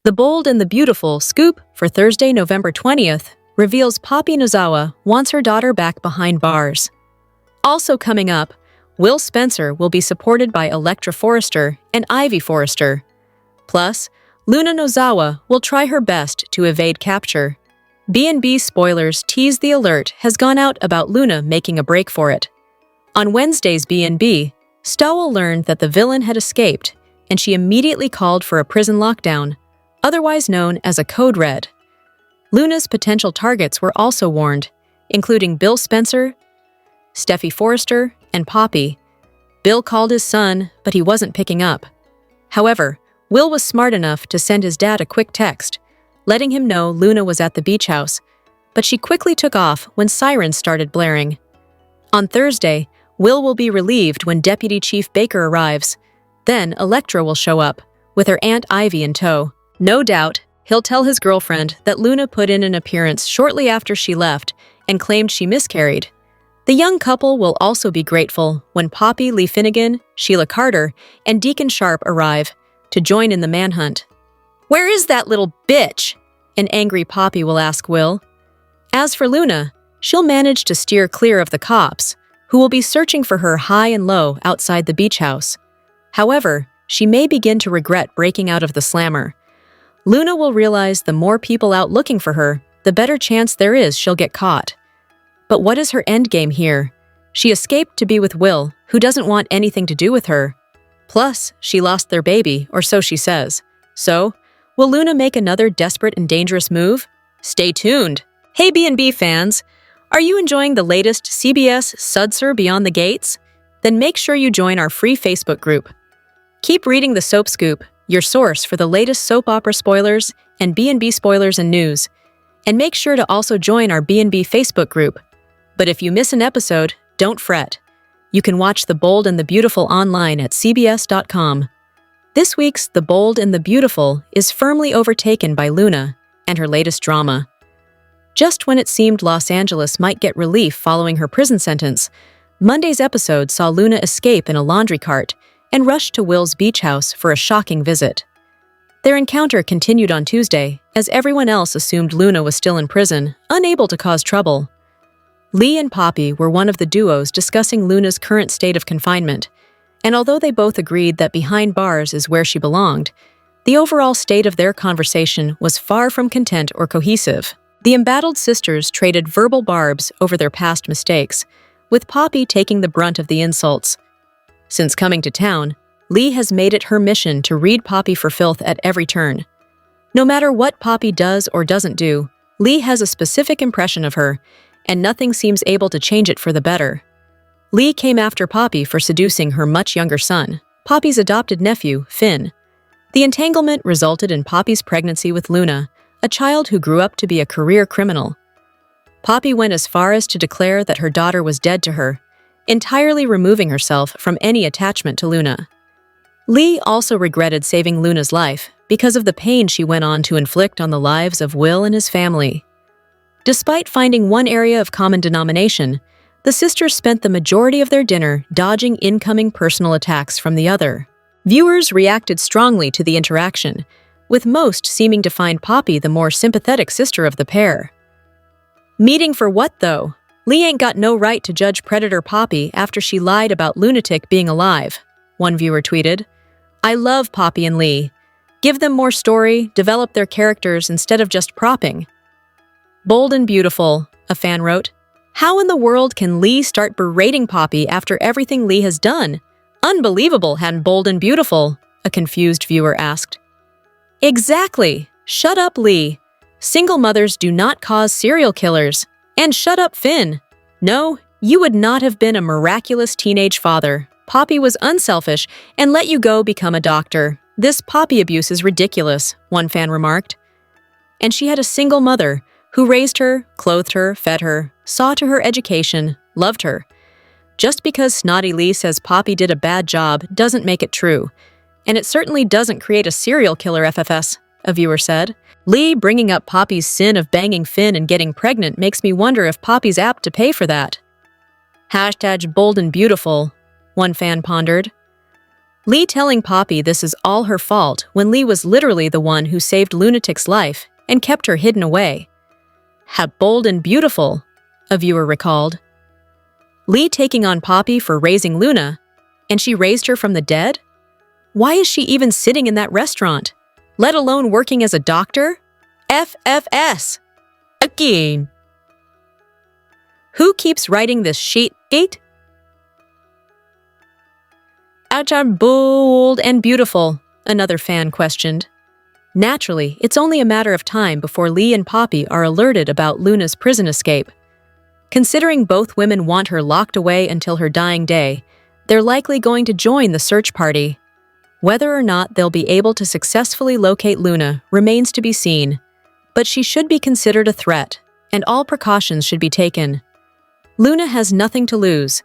The Bold and the Beautiful scoop for Thursday, November 20th reveals Poppy Nozawa wants her daughter back behind bars. Also coming up, Will Spencer will be supported by Electra Forrester and Ivy Forrester. Plus, Luna Nozawa will try her best to evade capture. B&B spoilers tease the alert has gone out about Luna making a break for it. On Wednesday's B&B, Stowell learned that the villain had escaped, and she immediately called for a prison lockdown, otherwise known as a code red. Luna's potential targets were also warned, including Bill Spencer, Steffy Forrester, and Poppy. Bill called his son, but he wasn't picking up. However, Will was smart enough to send his dad a quick text, letting him know Luna was at the beach house, but she quickly took off when sirens started blaring. On Thursday, Will be relieved when Deputy Chief Baker arrives. Then Electra will show up, with her Aunt Ivy in tow. No doubt, he'll tell his girlfriend that Luna put in an appearance shortly after she left and claimed she miscarried. The young couple will also be grateful when Poppy Lee Finnegan, Sheila Carter, and Deacon Sharp arrive to join in the manhunt. "Where is that little bitch?" an angry Poppy will ask Will. As for Luna, she'll manage to steer clear of the cops, who will be searching for her high and low outside the beach house. However, she may begin to regret breaking out of the slammer. Luna will realize the more people out looking for her, the better chance there is she'll get caught. But what is her endgame here? She escaped to be with Will, who doesn't want anything to do with her. Plus, she lost their baby, or so she says. So, will Luna make another desperate and dangerous move? Stay tuned! Hey B&B fans! Are you enjoying the latest CBS Sudser Beyond the Gates? Then make sure you join our free Facebook group. Keep reading the Soap Scoop, your source for the latest soap opera spoilers and B&B spoilers and news. And make sure to also join our B&B Facebook group. But if you miss an episode, don't fret. You can watch The Bold and the Beautiful online at cbs.com. This week's The Bold and the Beautiful is firmly overtaken by Luna and her latest drama. Just when it seemed Los Angeles might get relief following her prison sentence, Monday's episode saw Luna escape in a laundry cart and rush to Will's beach house for a shocking visit. Their encounter continued on Tuesday, as everyone else assumed Luna was still in prison, unable to cause trouble. Lee and Poppy were one of the duos discussing Luna's current state of confinement, and although they both agreed that behind bars is where she belonged, the overall state of their conversation was far from content or cohesive. The embattled sisters traded verbal barbs over their past mistakes, with Poppy taking the brunt of the insults. Since coming to town, Lee has made it her mission to read Poppy for filth at every turn. No matter what Poppy does or doesn't do, Lee has a specific impression of her, and nothing seems able to change it for the better. Lee came after Poppy for seducing her much younger son, Poppy's adopted nephew, Finn. The entanglement resulted in Poppy's pregnancy with Luna, a child who grew up to be a career criminal. Poppy went as far as to declare that her daughter was dead to her, entirely removing herself from any attachment to Luna. Lee also regretted saving Luna's life because of the pain she went on to inflict on the lives of Will and his family. Despite finding one area of common denomination, the sisters spent the majority of their dinner dodging incoming personal attacks from the other. Viewers reacted strongly to the interaction, with most seeming to find Poppy the more sympathetic sister of the pair. Meeting for what, though? Lee ain't got no right to judge Predator Poppy after she lied about Lunatic being alive, one viewer tweeted. I love Poppy and Lee. Give them more story, develop their characters instead of just propping. Bold and beautiful, a fan wrote. How in the world can Lee start berating Poppy after everything Lee has done? Unbelievable, hadn't Bold and beautiful, a confused viewer asked. Exactly. Shut up, Lee. Single mothers do not cause serial killers. And shut up, Finn. No, you would not have been a miraculous teenage father. Poppy was unselfish and let you go become a doctor. This Poppy abuse is ridiculous, one fan remarked. And she had a single mother who raised her, clothed her, fed her, saw to her education, loved her. Just because Snotty Lee says Poppy did a bad job doesn't make it true. And it certainly doesn't create a serial killer FFS, a viewer said. Lee bringing up Poppy's sin of banging Finn and getting pregnant makes me wonder if Poppy's apt to pay for that. Hashtag bold and beautiful, one fan pondered. Lee telling Poppy this is all her fault when Lee was literally the one who saved Lunatic's life and kept her hidden away. How bold and beautiful, a viewer recalled. Lee taking on Poppy for raising Luna, and she raised her from the dead? Why is she even sitting in that restaurant, let alone working as a doctor? FFS. Again. Who keeps writing this sheet? Ouch, bold and beautiful, another fan questioned. Naturally, it's only a matter of time before Lee and Poppy are alerted about Luna's prison escape. Considering both women want her locked away until her dying day, they're likely going to join the search party. Whether or not they'll be able to successfully locate Luna remains to be seen, but she should be considered a threat, and all precautions should be taken. Luna has nothing to lose,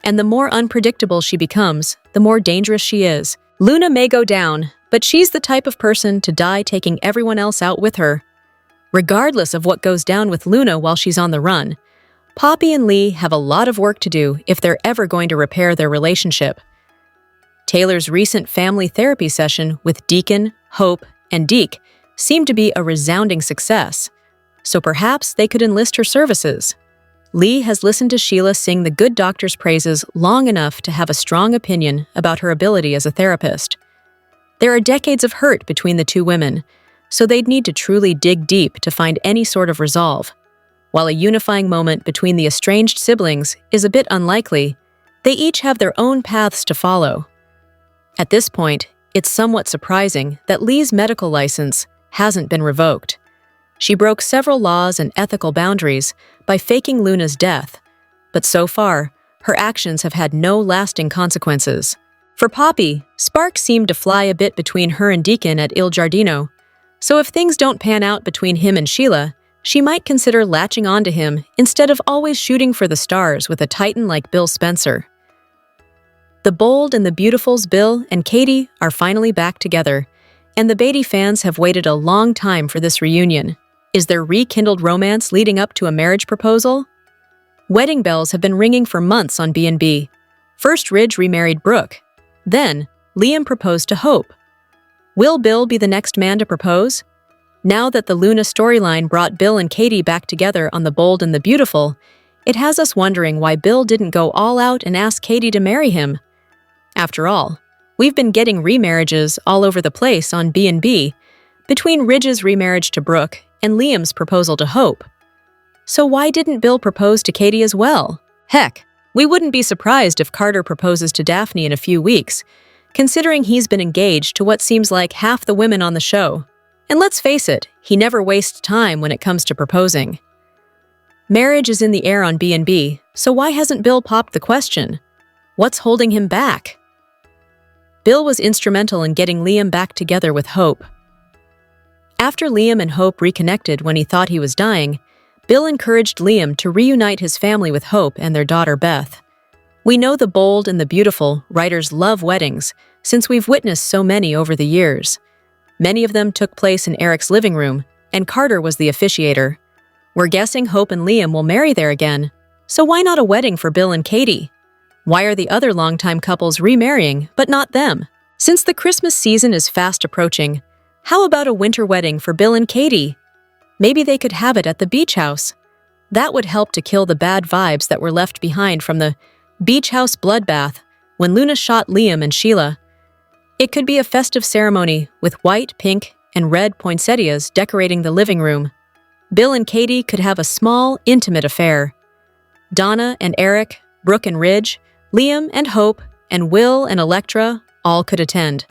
and the more unpredictable she becomes, the more dangerous she is. Luna may go down, but she's the type of person to die taking everyone else out with her. Regardless of what goes down with Luna while she's on the run, Poppy and Lee have a lot of work to do if they're ever going to repair their relationship. Taylor's recent family therapy session with Deacon, Hope, and Deke seemed to be a resounding success, so perhaps they could enlist her services. Lee has listened to Sheila sing the good doctor's praises long enough to have a strong opinion about her ability as a therapist. There are decades of hurt between the two women, so they'd need to truly dig deep to find any sort of resolve. While a unifying moment between the estranged siblings is a bit unlikely, they each have their own paths to follow. At this point, it's somewhat surprising that Lee's medical license hasn't been revoked. She broke several laws and ethical boundaries by faking Luna's death, but so far, her actions have had no lasting consequences. For Poppy, sparks seemed to fly a bit between her and Deacon at Il Giardino, so if things don't pan out between him and Sheila, she might consider latching onto him instead of always shooting for the stars with a titan like Bill Spencer. The bold and the beautifuls Bill and Katie are finally back together, and the Beatty fans have waited a long time for this reunion. Is their rekindled romance leading up to a marriage proposal? Wedding bells have been ringing for months on B&B. First Ridge remarried Brooke. Then, Liam proposed to Hope. Will Bill be the next man to propose? Now that the Luna storyline brought Bill and Katie back together on The Bold and the Beautiful, it has us wondering why Bill didn't go all out and ask Katie to marry him. After all, we've been getting remarriages all over the place on B&B, between Ridge's remarriage to Brooke and Liam's proposal to Hope. So why didn't Bill propose to Katie as well? Heck, we wouldn't be surprised if Carter proposes to Daphne in a few weeks, considering he's been engaged to what seems like half the women on the show. And let's face it, he never wastes time when it comes to proposing. Marriage is in the air on B&B, so why hasn't Bill popped the question? What's holding him back? Bill was instrumental in getting Liam back together with Hope. After Liam and Hope reconnected when he thought he was dying, Bill encouraged Liam to reunite his family with Hope and their daughter Beth. We know the Bold and the Beautiful writers love weddings, since we've witnessed so many over the years. Many of them took place in Eric's living room, and Carter was the officiator. We're guessing Hope and Liam will marry there again, so why not a wedding for Bill and Katie? Why are the other longtime couples remarrying, but not them? Since the Christmas season is fast approaching, how about a winter wedding for Bill and Katie? Maybe they could have it at the beach house. That would help to kill the bad vibes that were left behind from the beach house bloodbath when Luna shot Liam and Sheila. It could be a festive ceremony with white, pink, and red poinsettias decorating the living room. Bill and Katie could have a small, intimate affair. Donna and Eric, Brooke and Ridge, Liam and Hope, and Will and Electra all could attend.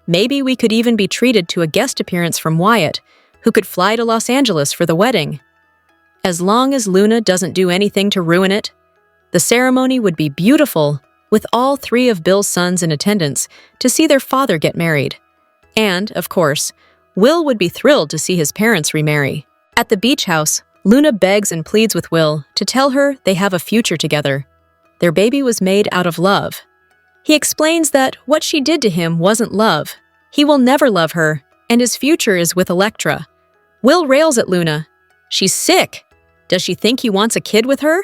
Maybe we could even be treated to a guest appearance from Wyatt, who could fly to Los Angeles for the wedding. As long as Luna doesn't do anything to ruin it, the ceremony would be beautiful, with all three of Bill's sons in attendance to see their father get married. And, of course, Will would be thrilled to see his parents remarry. At the beach house, Luna begs and pleads with Will to tell her they have a future together. Their baby was made out of love. He explains that what she did to him wasn't love. He will never love her, and his future is with Electra. Will rails at Luna. She's sick. Does she think he wants a kid with her?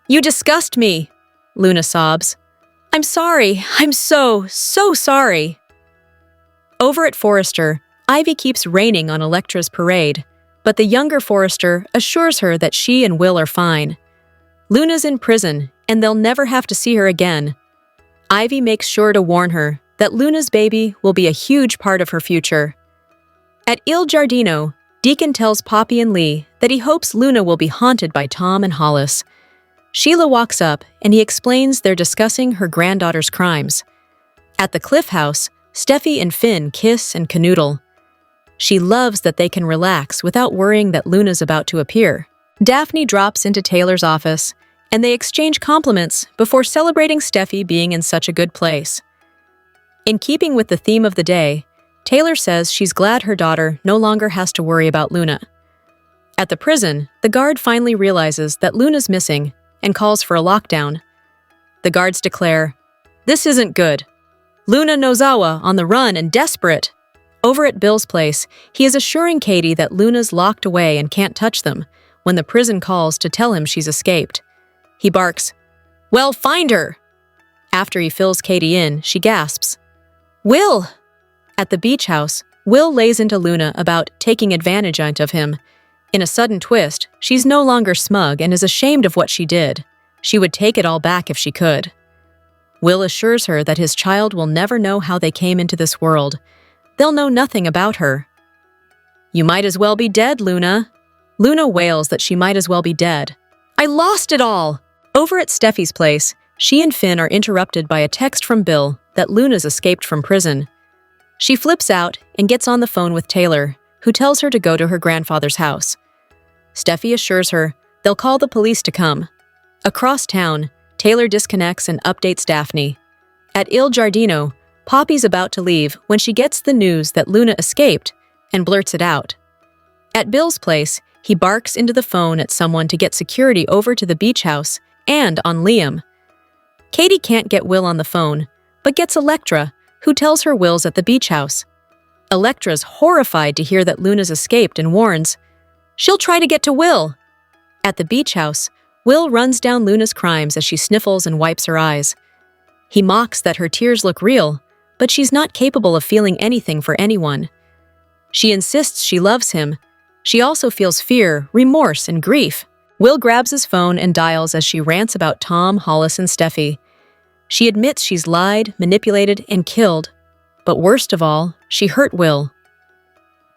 You disgust me, Luna sobs. I'm sorry. I'm so sorry. Over at Forrester, Ivy keeps raining on Electra's parade, but the younger Forrester assures her that she and Will are fine. Luna's in prison, and they'll never have to see her again. Ivy makes sure to warn her that Luna's baby will be a huge part of her future. At Il Giardino, Deacon tells Poppy and Lee that he hopes Luna will be haunted by Tom and Hollis. Sheila walks up, and he explains they're discussing her granddaughter's crimes. At the Cliff House, Steffi and Finn kiss and canoodle. She loves that they can relax without worrying that Luna's about to appear. Daphne drops into Taylor's office, and they exchange compliments before celebrating Steffi being in such a good place. In keeping with the theme of the day, Taylor says she's glad her daughter no longer has to worry about Luna. At the prison, the guard finally realizes that Luna's missing and calls for a lockdown. The guards declare, "This isn't good. Luna Nozawa on the run and desperate." Over at Bill's place, he is assuring Katie that Luna's locked away and can't touch them when the prison calls to tell him she's escaped. He barks, "Well, find her!" After he fills Katie in, she gasps, "Will!" At the beach house, Will lays into Luna about taking advantage of him. In a sudden twist, she's no longer smug and is ashamed of what she did. She would take it all back if she could. Will assures her that his child will never know how they came into this world. They'll know nothing about her. "You might as well be dead, Luna." Luna wails that she might as well be dead. "I lost it all!" Over at Steffi's place, she and Finn are interrupted by a text from Bill that Luna's escaped from prison. She flips out and gets on the phone with Taylor, who tells her to go to her grandfather's house. Steffi assures her they'll call the police to come. Across town, Taylor disconnects and updates Daphne. At Il Giardino, Poppy's about to leave when she gets the news that Luna escaped and blurts it out. At Bill's place, he barks into the phone at someone to get security over to the beach house and on Liam. Katie can't get Will on the phone, but gets Electra, who tells her Will's at the beach house. Electra's horrified to hear that Luna's escaped and warns, "She'll try to get to Will." At the beach house, Will runs down Luna's crimes as she sniffles and wipes her eyes. He mocks that her tears look real, but she's not capable of feeling anything for anyone. She insists she loves him. She also feels fear, remorse, and grief. Will grabs his phone and dials as she rants about Tom, Hollis, and Steffi. She admits she's lied, manipulated, and killed. But worst of all, she hurt Will.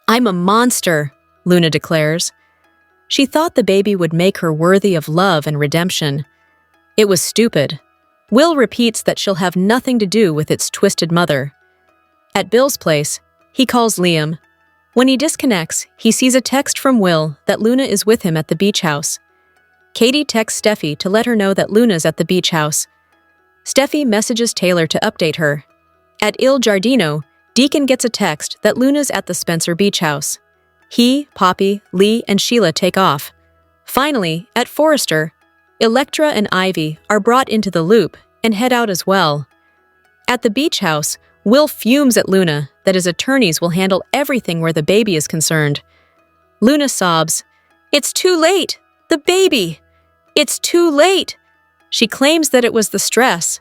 "I'm a monster," Luna declares. She thought the baby would make her worthy of love and redemption. It was stupid. Will repeats that she'll have nothing to do with its twisted mother. At Bill's place, he calls Liam. When he disconnects, he sees a text from Will that Luna is with him at the beach house. Katie texts Steffi to let her know that Luna's at the beach house. Steffi messages Taylor to update her. At Il Giardino, Deacon gets a text that Luna's at the Spencer beach house. He, Poppy, Lee, and Sheila take off. Finally, at Forrester, Electra and Ivy are brought into the loop and head out as well. At the beach house, Will fumes at Luna that his attorneys will handle everything where the baby is concerned. Luna sobs, "It's too late! The baby! It's too late!" She claims that it was the stress.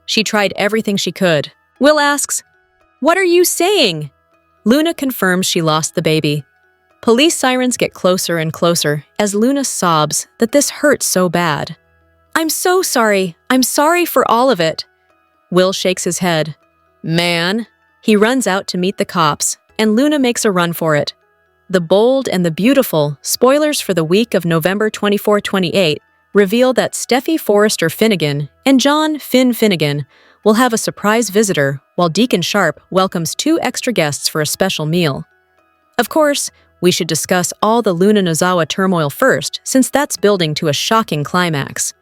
She tried everything she could. Will asks, "What are you saying?" Luna confirms she lost the baby. Police sirens get closer and closer as Luna sobs that this hurts so bad. "I'm so sorry. I'm sorry for all of it." Will shakes his head. "Man." He runs out to meet the cops, and Luna makes a run for it. The Bold and the Beautiful, spoilers for the week of November 24-28, reveal that Steffi Forrester Finnegan and John Finn Finnegan will have a surprise visitor while Deacon Sharp welcomes 2 extra guests for a special meal. Of course, we should discuss all the Luna Nozawa turmoil first, since that's building to a shocking climax.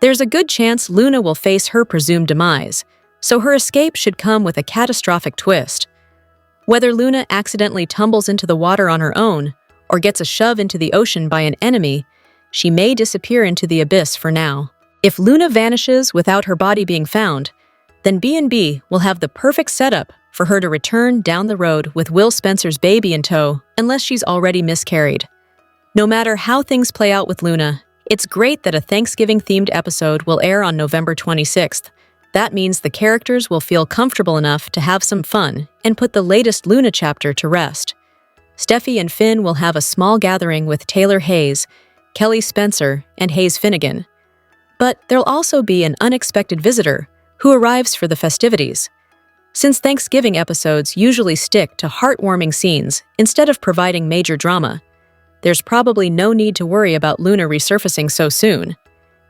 There's a good chance Luna will face her presumed demise, so her escape should come with a catastrophic twist. Whether Luna accidentally tumbles into the water on her own, or gets a shove into the ocean by an enemy, she may disappear into the abyss for now. If Luna vanishes without her body being found, then B&B will have the perfect setup for her to return down the road with Will Spencer's baby in tow, unless she's already miscarried. No matter how things play out with Luna, it's great that a Thanksgiving-themed episode will air on November 26th. That means the characters will feel comfortable enough to have some fun and put the latest Luna chapter to rest. Steffy and Finn will have a small gathering with Taylor Hayes, Kelly Spencer, and Hayes Finnegan. But there'll also be an unexpected visitor who arrives for the festivities. Since Thanksgiving episodes usually stick to heartwarming scenes instead of providing major drama, there's probably no need to worry about Luna resurfacing so soon.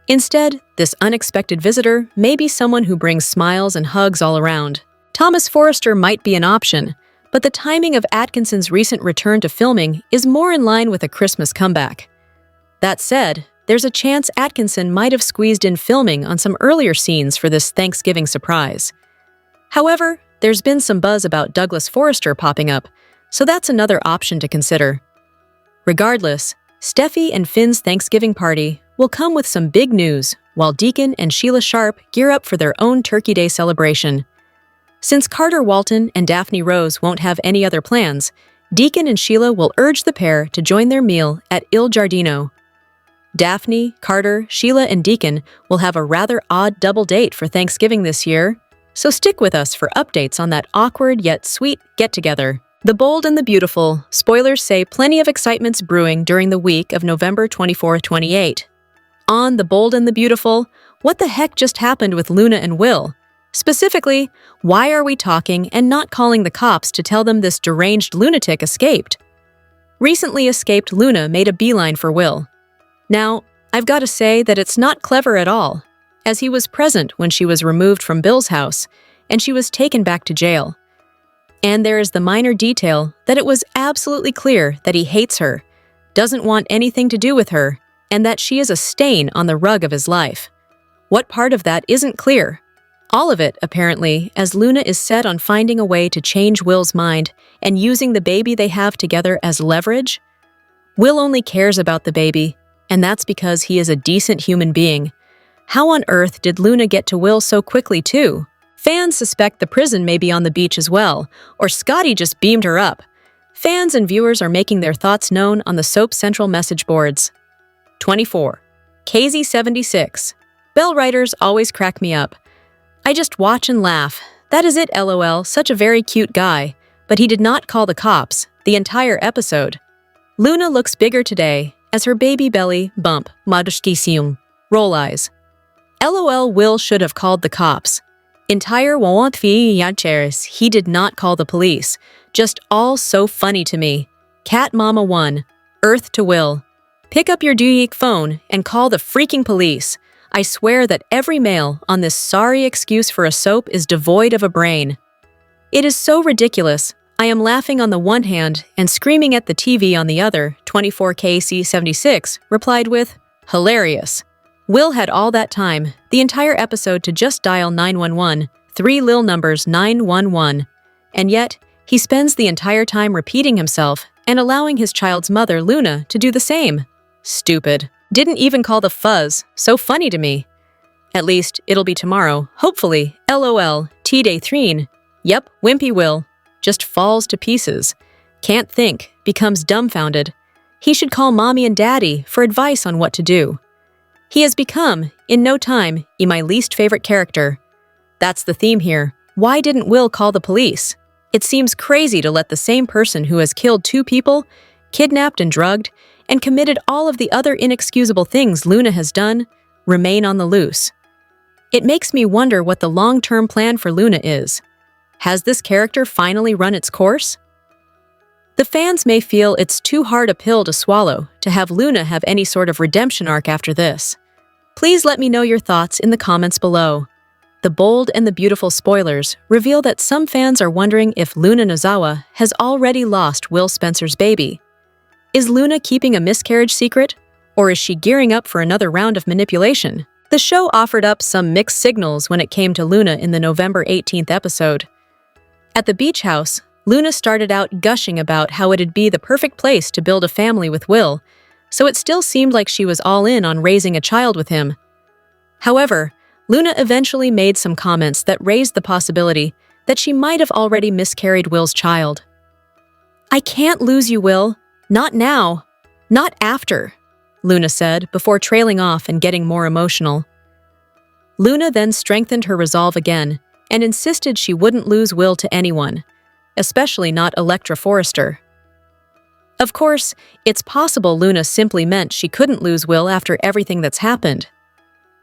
Instead, this unexpected visitor may be someone who brings smiles and hugs all around. Thomas Forrester might be an option, but the timing of Atkinson's recent return to filming is more in line with a Christmas comeback. That said, there's a chance Atkinson might have squeezed in filming on some earlier scenes for this Thanksgiving surprise. However, there's been some buzz about Douglas Forrester popping up, so that's another option to consider. Regardless, Steffy and Finn's Thanksgiving party will come with some big news, while Deacon and Sheila Sharp gear up for their own Turkey Day celebration. Since Carter Walton and Daphne Rose won't have any other plans, Deacon and Sheila will urge the pair to join their meal at Il Giardino. Daphne, Carter, Sheila, and Deacon will have a rather odd double date for Thanksgiving this year, so stick with us for updates on that awkward yet sweet get-together. The Bold and the Beautiful, spoilers say plenty of excitement's brewing during the week of November 24-28. On The Bold and the Beautiful, what the heck just happened with Luna and Will? Specifically, why are we talking and not calling the cops to tell them this deranged lunatic escaped? Recently escaped Luna made a beeline for Will. Now, I've got to say that it's not clever at all, as he was present when she was removed from Bill's house and she was taken back to jail. And there is the minor detail that it was absolutely clear that he hates her, doesn't want anything to do with her, and that she is a stain on the rug of his life. What part of that isn't clear? All of it, apparently, as Luna is set on finding a way to change Will's mind and using the baby they have together as leverage. Will only cares about the baby, and that's because he is a decent human being. How on earth did Luna get to Will so quickly, too? Fans suspect the prison may be on the beach as well, or Scotty just beamed her up. Fans and viewers are making their thoughts known on the Soap Central message boards. 24. KZ76. Bell writers always crack me up. I just watch and laugh. That is it, LOL, such a very cute guy. But he did not call the cops, the entire episode. Luna looks bigger today, as her baby belly bump, madushkisium. Roll eyes. LOL, Will should have called the cops. Entire wawantfi yancheris, he did not call the police. Just all so funny to me. Cat Mama 1. Earth to Will. Pick up your Duyik phone and call the freaking police. I swear that every male on this sorry excuse for a soap is devoid of a brain. It is so ridiculous. I am laughing on the one hand and screaming at the TV on the other. 24KC76 replied with, hilarious. Will had all that time, the entire episode, to just dial 911, 3 lil numbers 911. And yet, he spends the entire time repeating himself and allowing his child's mother, Luna, to do the same. Stupid. Didn't even call the fuzz. So funny to me. At least, it'll be tomorrow. Hopefully. LOL. T-Day 3. Yep, Wimpy Will. Just falls to pieces. Can't think. Becomes dumbfounded. He should call mommy and daddy for advice on what to do. He has become, in no time, my least favorite character. That's the theme here. Why didn't Will call the police? It seems crazy to let the same person who has killed 2 people, kidnapped and drugged, and committed all of the other inexcusable things Luna has done, remain on the loose. It makes me wonder what the long-term plan for Luna is. Has this character finally run its course? The fans may feel it's too hard a pill to swallow to have Luna have any sort of redemption arc after this. Please let me know your thoughts in the comments below. The Bold and the Beautiful spoilers reveal that some fans are wondering if Luna Nozawa has already lost Will Spencer's baby. Is Luna keeping a miscarriage secret, or is she gearing up for another round of manipulation? The show offered up some mixed signals when it came to Luna in the November 18th episode. At the beach house, Luna started out gushing about how it'd be the perfect place to build a family with Will, so it still seemed like she was all in on raising a child with him. However, Luna eventually made some comments that raised the possibility that she might have already miscarried Will's child. I can't lose you, Will. Not now. Not after, Luna said before trailing off and getting more emotional. Luna then strengthened her resolve again and insisted she wouldn't lose Will to anyone, especially not Electra Forrester. Of course, it's possible Luna simply meant she couldn't lose Will after everything that's happened.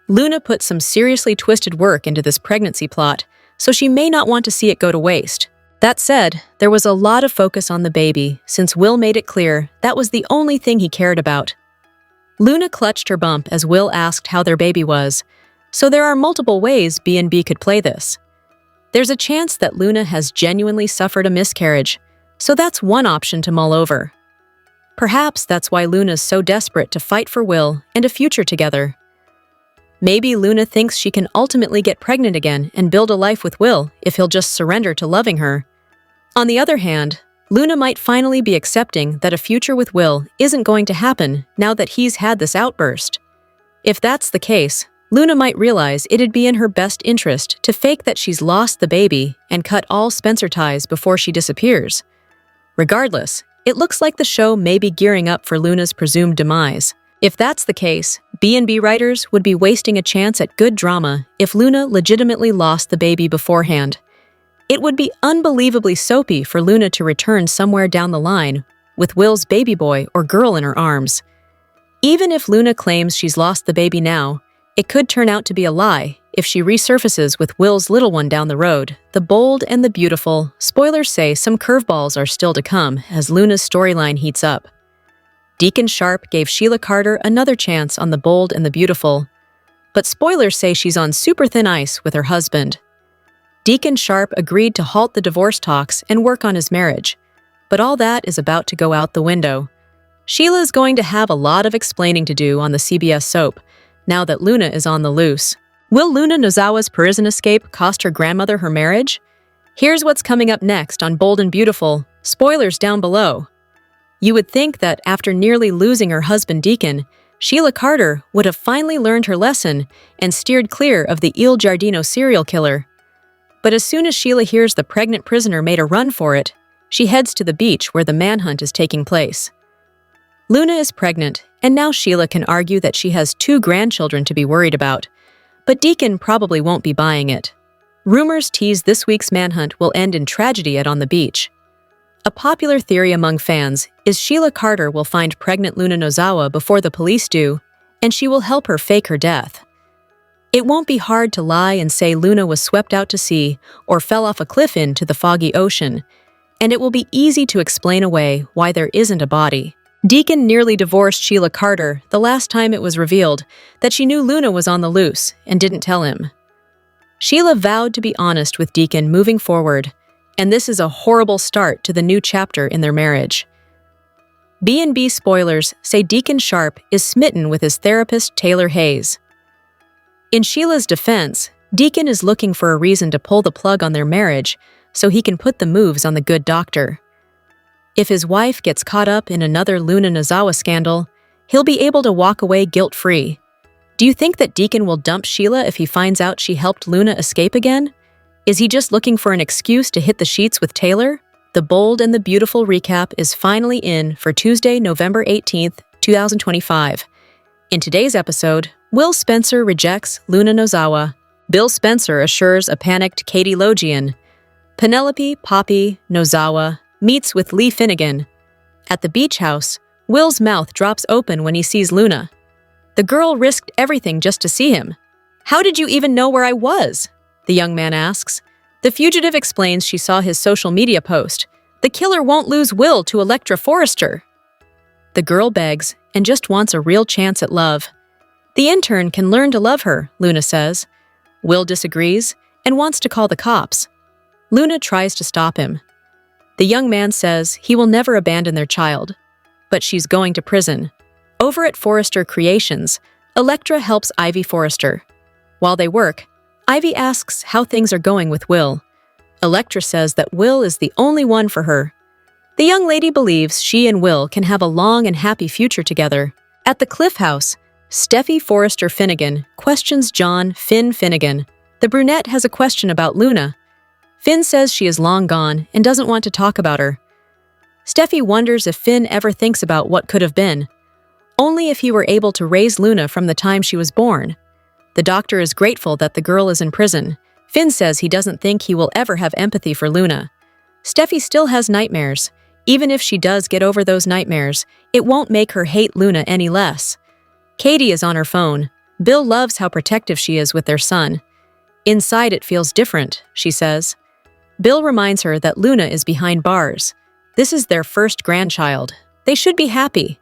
Luna put some seriously twisted work into this pregnancy plot, so she may not want to see it go to waste. That said, there was a lot of focus on the baby, since Will made it clear that was the only thing he cared about. Luna clutched her bump as Will asked how their baby was, so there are multiple ways B&B could play this. There's a chance that Luna has genuinely suffered a miscarriage, so that's one option to mull over. Perhaps that's why Luna's so desperate to fight for Will and a future together. Maybe Luna thinks she can ultimately get pregnant again and build a life with Will if he'll just surrender to loving her. On the other hand, Luna might finally be accepting that a future with Will isn't going to happen now that he's had this outburst. If that's the case, Luna might realize it'd be in her best interest to fake that she's lost the baby and cut all Spencer ties before she disappears. Regardless, it looks like the show may be gearing up for Luna's presumed demise. If that's the case, B&B writers would be wasting a chance at good drama if Luna legitimately lost the baby beforehand. It would be unbelievably soapy for Luna to return somewhere down the line with Will's baby boy or girl in her arms. Even if Luna claims she's lost the baby now, it could turn out to be a lie if she resurfaces with Will's little one down the road. The Bold and the Beautiful. Spoilers say some curveballs are still to come as Luna's storyline heats up. Deacon Sharp gave Sheila Carter another chance on The Bold and the Beautiful, but spoilers say she's on super thin ice with her husband. Deacon Sharp agreed to halt the divorce talks and work on his marriage, but all that is about to go out the window. Sheila's going to have a lot of explaining to do on the CBS soap, now that Luna is on the loose. Will Luna Nozawa's Parisian escape cost her grandmother her marriage? Here's what's coming up next on Bold and Beautiful. Spoilers down below. You would think that after nearly losing her husband Deacon, Sheila Carter would have finally learned her lesson and steered clear of the Il Giardino serial killer. But as soon as Sheila hears the pregnant prisoner made a run for it, she heads to the beach where the manhunt is taking place. Luna is pregnant, and now Sheila can argue that she has 2 grandchildren to be worried about, but Deacon probably won't be buying it. Rumors tease this week's manhunt will end in tragedy at On the Beach. A popular theory among fans is Sheila Carter will find pregnant Luna Nozawa before the police do, and she will help her fake her death. It won't be hard to lie and say Luna was swept out to sea or fell off a cliff into the foggy ocean, and it will be easy to explain away why there isn't a body. Deacon nearly divorced Sheila Carter the last time it was revealed that she knew Luna was on the loose and didn't tell him. Sheila vowed to be honest with Deacon moving forward, and this is a horrible start to the new chapter in their marriage. B&B spoilers say Deacon Sharp is smitten with his therapist Taylor Hayes. In Sheila's defense, Deacon is looking for a reason to pull the plug on their marriage so he can put the moves on the good doctor. If his wife gets caught up in another Luna Nozawa scandal, he'll be able to walk away guilt-free. Do you think that Deacon will dump Sheila if he finds out she helped Luna escape again? Is he just looking for an excuse to hit the sheets with Taylor? The Bold and the Beautiful recap is finally in for Tuesday, November 18th, 2025. In today's episode, Will Spencer rejects Luna Nozawa. Bill Spencer assures a panicked Katie Logian. Penelope Poppy Nozawa meets with Lee Finnegan. At the beach house, Will's mouth drops open when he sees Luna. The girl risked everything just to see him. "How did you even know where I was?" the young man asks. The fugitive explains she saw his social media post. The killer won't lose Will to Electra Forrester. The girl begs and just wants a real chance at love. The intern can learn to love her, Luna says. Will disagrees and wants to call the cops. Luna tries to stop him. The young man says he will never abandon their child, but she's going to prison. Over at Forrester Creations, Electra helps Ivy Forrester. While they work, Ivy asks how things are going with Will. Electra says that Will is the only one for her. The young lady believes she and Will can have a long and happy future together. At the Cliff House, Steffy Forrester Finnegan questions John Finn Finnegan. The brunette has a question about Luna. Finn says she is long gone and doesn't want to talk about her. Steffy wonders if Finn ever thinks about what could have been. Only if he were able to raise Luna from the time she was born. The doctor is grateful that the girl is in prison. Finn says he doesn't think he will ever have empathy for Luna. Steffy still has nightmares. Even if she does get over those nightmares, it won't make her hate Luna any less. Katie is on her phone. Bill loves how protective she is with their son. Inside it feels different, she says. Bill reminds her that Luna is behind bars. This is their first grandchild. They should be happy.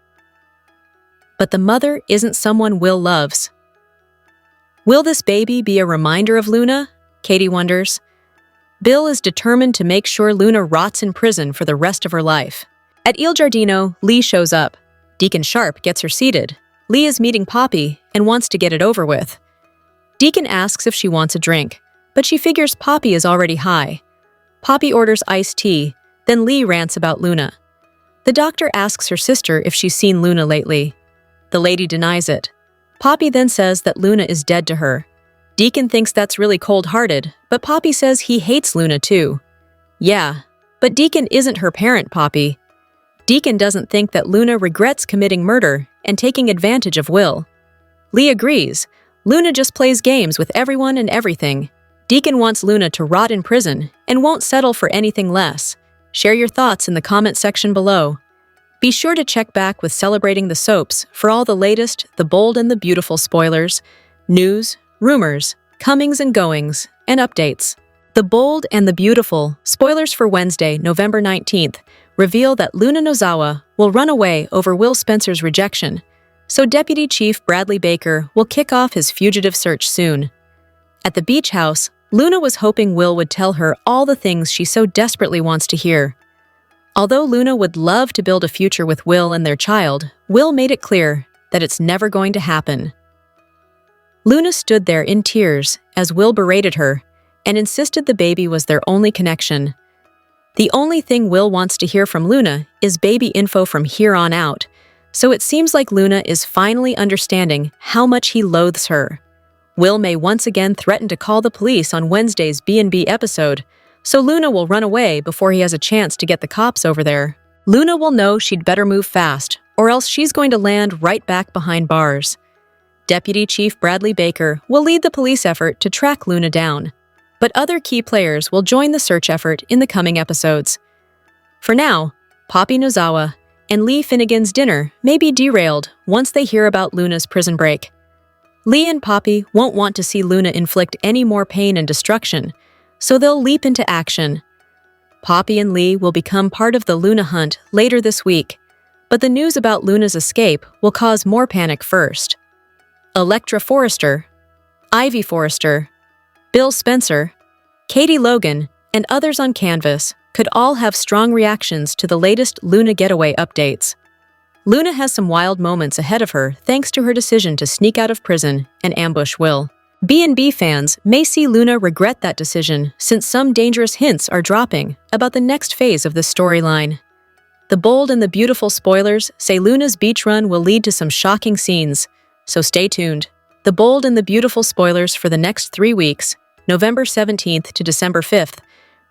But the mother isn't someone Will loves. Will this baby be a reminder of Luna? Katie wonders. Bill is determined to make sure Luna rots in prison for the rest of her life. At Il Giardino, Lee shows up. Deacon Sharp gets her seated. Lee is meeting Poppy and wants to get it over with. Deacon asks if she wants a drink, but she figures Poppy is already high. Poppy orders iced tea, then Lee rants about Luna. The doctor asks her sister if she's seen Luna lately. The lady denies it. Poppy then says that Luna is dead to her. Deacon thinks that's really cold-hearted, but Poppy says he hates Luna too. Yeah, but Deacon isn't her parent, Poppy. Deacon doesn't think that Luna regrets committing murder and taking advantage of Will. Lee agrees. Luna just plays games with everyone and everything. Deacon wants Luna to rot in prison and won't settle for anything less. Share your thoughts in the comment section below. Be sure to check back with Celebrating the Soaps for all the latest, the bold and the beautiful spoilers, news, rumors, comings and goings, and updates. The Bold and the Beautiful spoilers for Wednesday, November 19th, reveal that Luna Nozawa will run away over Will Spencer's rejection, so Deputy Chief Bradley Baker will kick off his fugitive search soon. At the beach house, Luna was hoping Will would tell her all the things she so desperately wants to hear. Although Luna would love to build a future with Will and their child, Will made it clear that it's never going to happen. Luna stood there in tears as Will berated her and insisted the baby was their only connection. The only thing Will wants to hear from Luna is baby info from here on out, so it seems like Luna is finally understanding how much he loathes her. Will may once again threaten to call the police on Wednesday's B&B episode, so Luna will run away before he has a chance to get the cops over there. Luna will know she'd better move fast, or else she's going to land right back behind bars. Deputy Chief Bradley Baker will lead the police effort to track Luna down, but other key players will join the search effort in the coming episodes. For now, Poppy Nozawa and Lee Finnegan's dinner may be derailed once they hear about Luna's prison break. Lee and Poppy won't want to see Luna inflict any more pain and destruction, so they'll leap into action. Poppy and Lee will become part of the Luna hunt later this week, but the news about Luna's escape will cause more panic first. Electra Forrester, Ivy Forrester, Bill Spencer, Katie Logan, and others on Canvas could all have strong reactions to the latest Luna getaway updates. Luna has some wild moments ahead of her thanks to her decision to sneak out of prison and ambush Will. B&B fans may see Luna regret that decision since some dangerous hints are dropping about the next phase of this storyline. The Bold and the Beautiful spoilers say Luna's beach run will lead to some shocking scenes, so stay tuned. The Bold and the Beautiful spoilers for the next 3 weeks, November 17th to December 5th,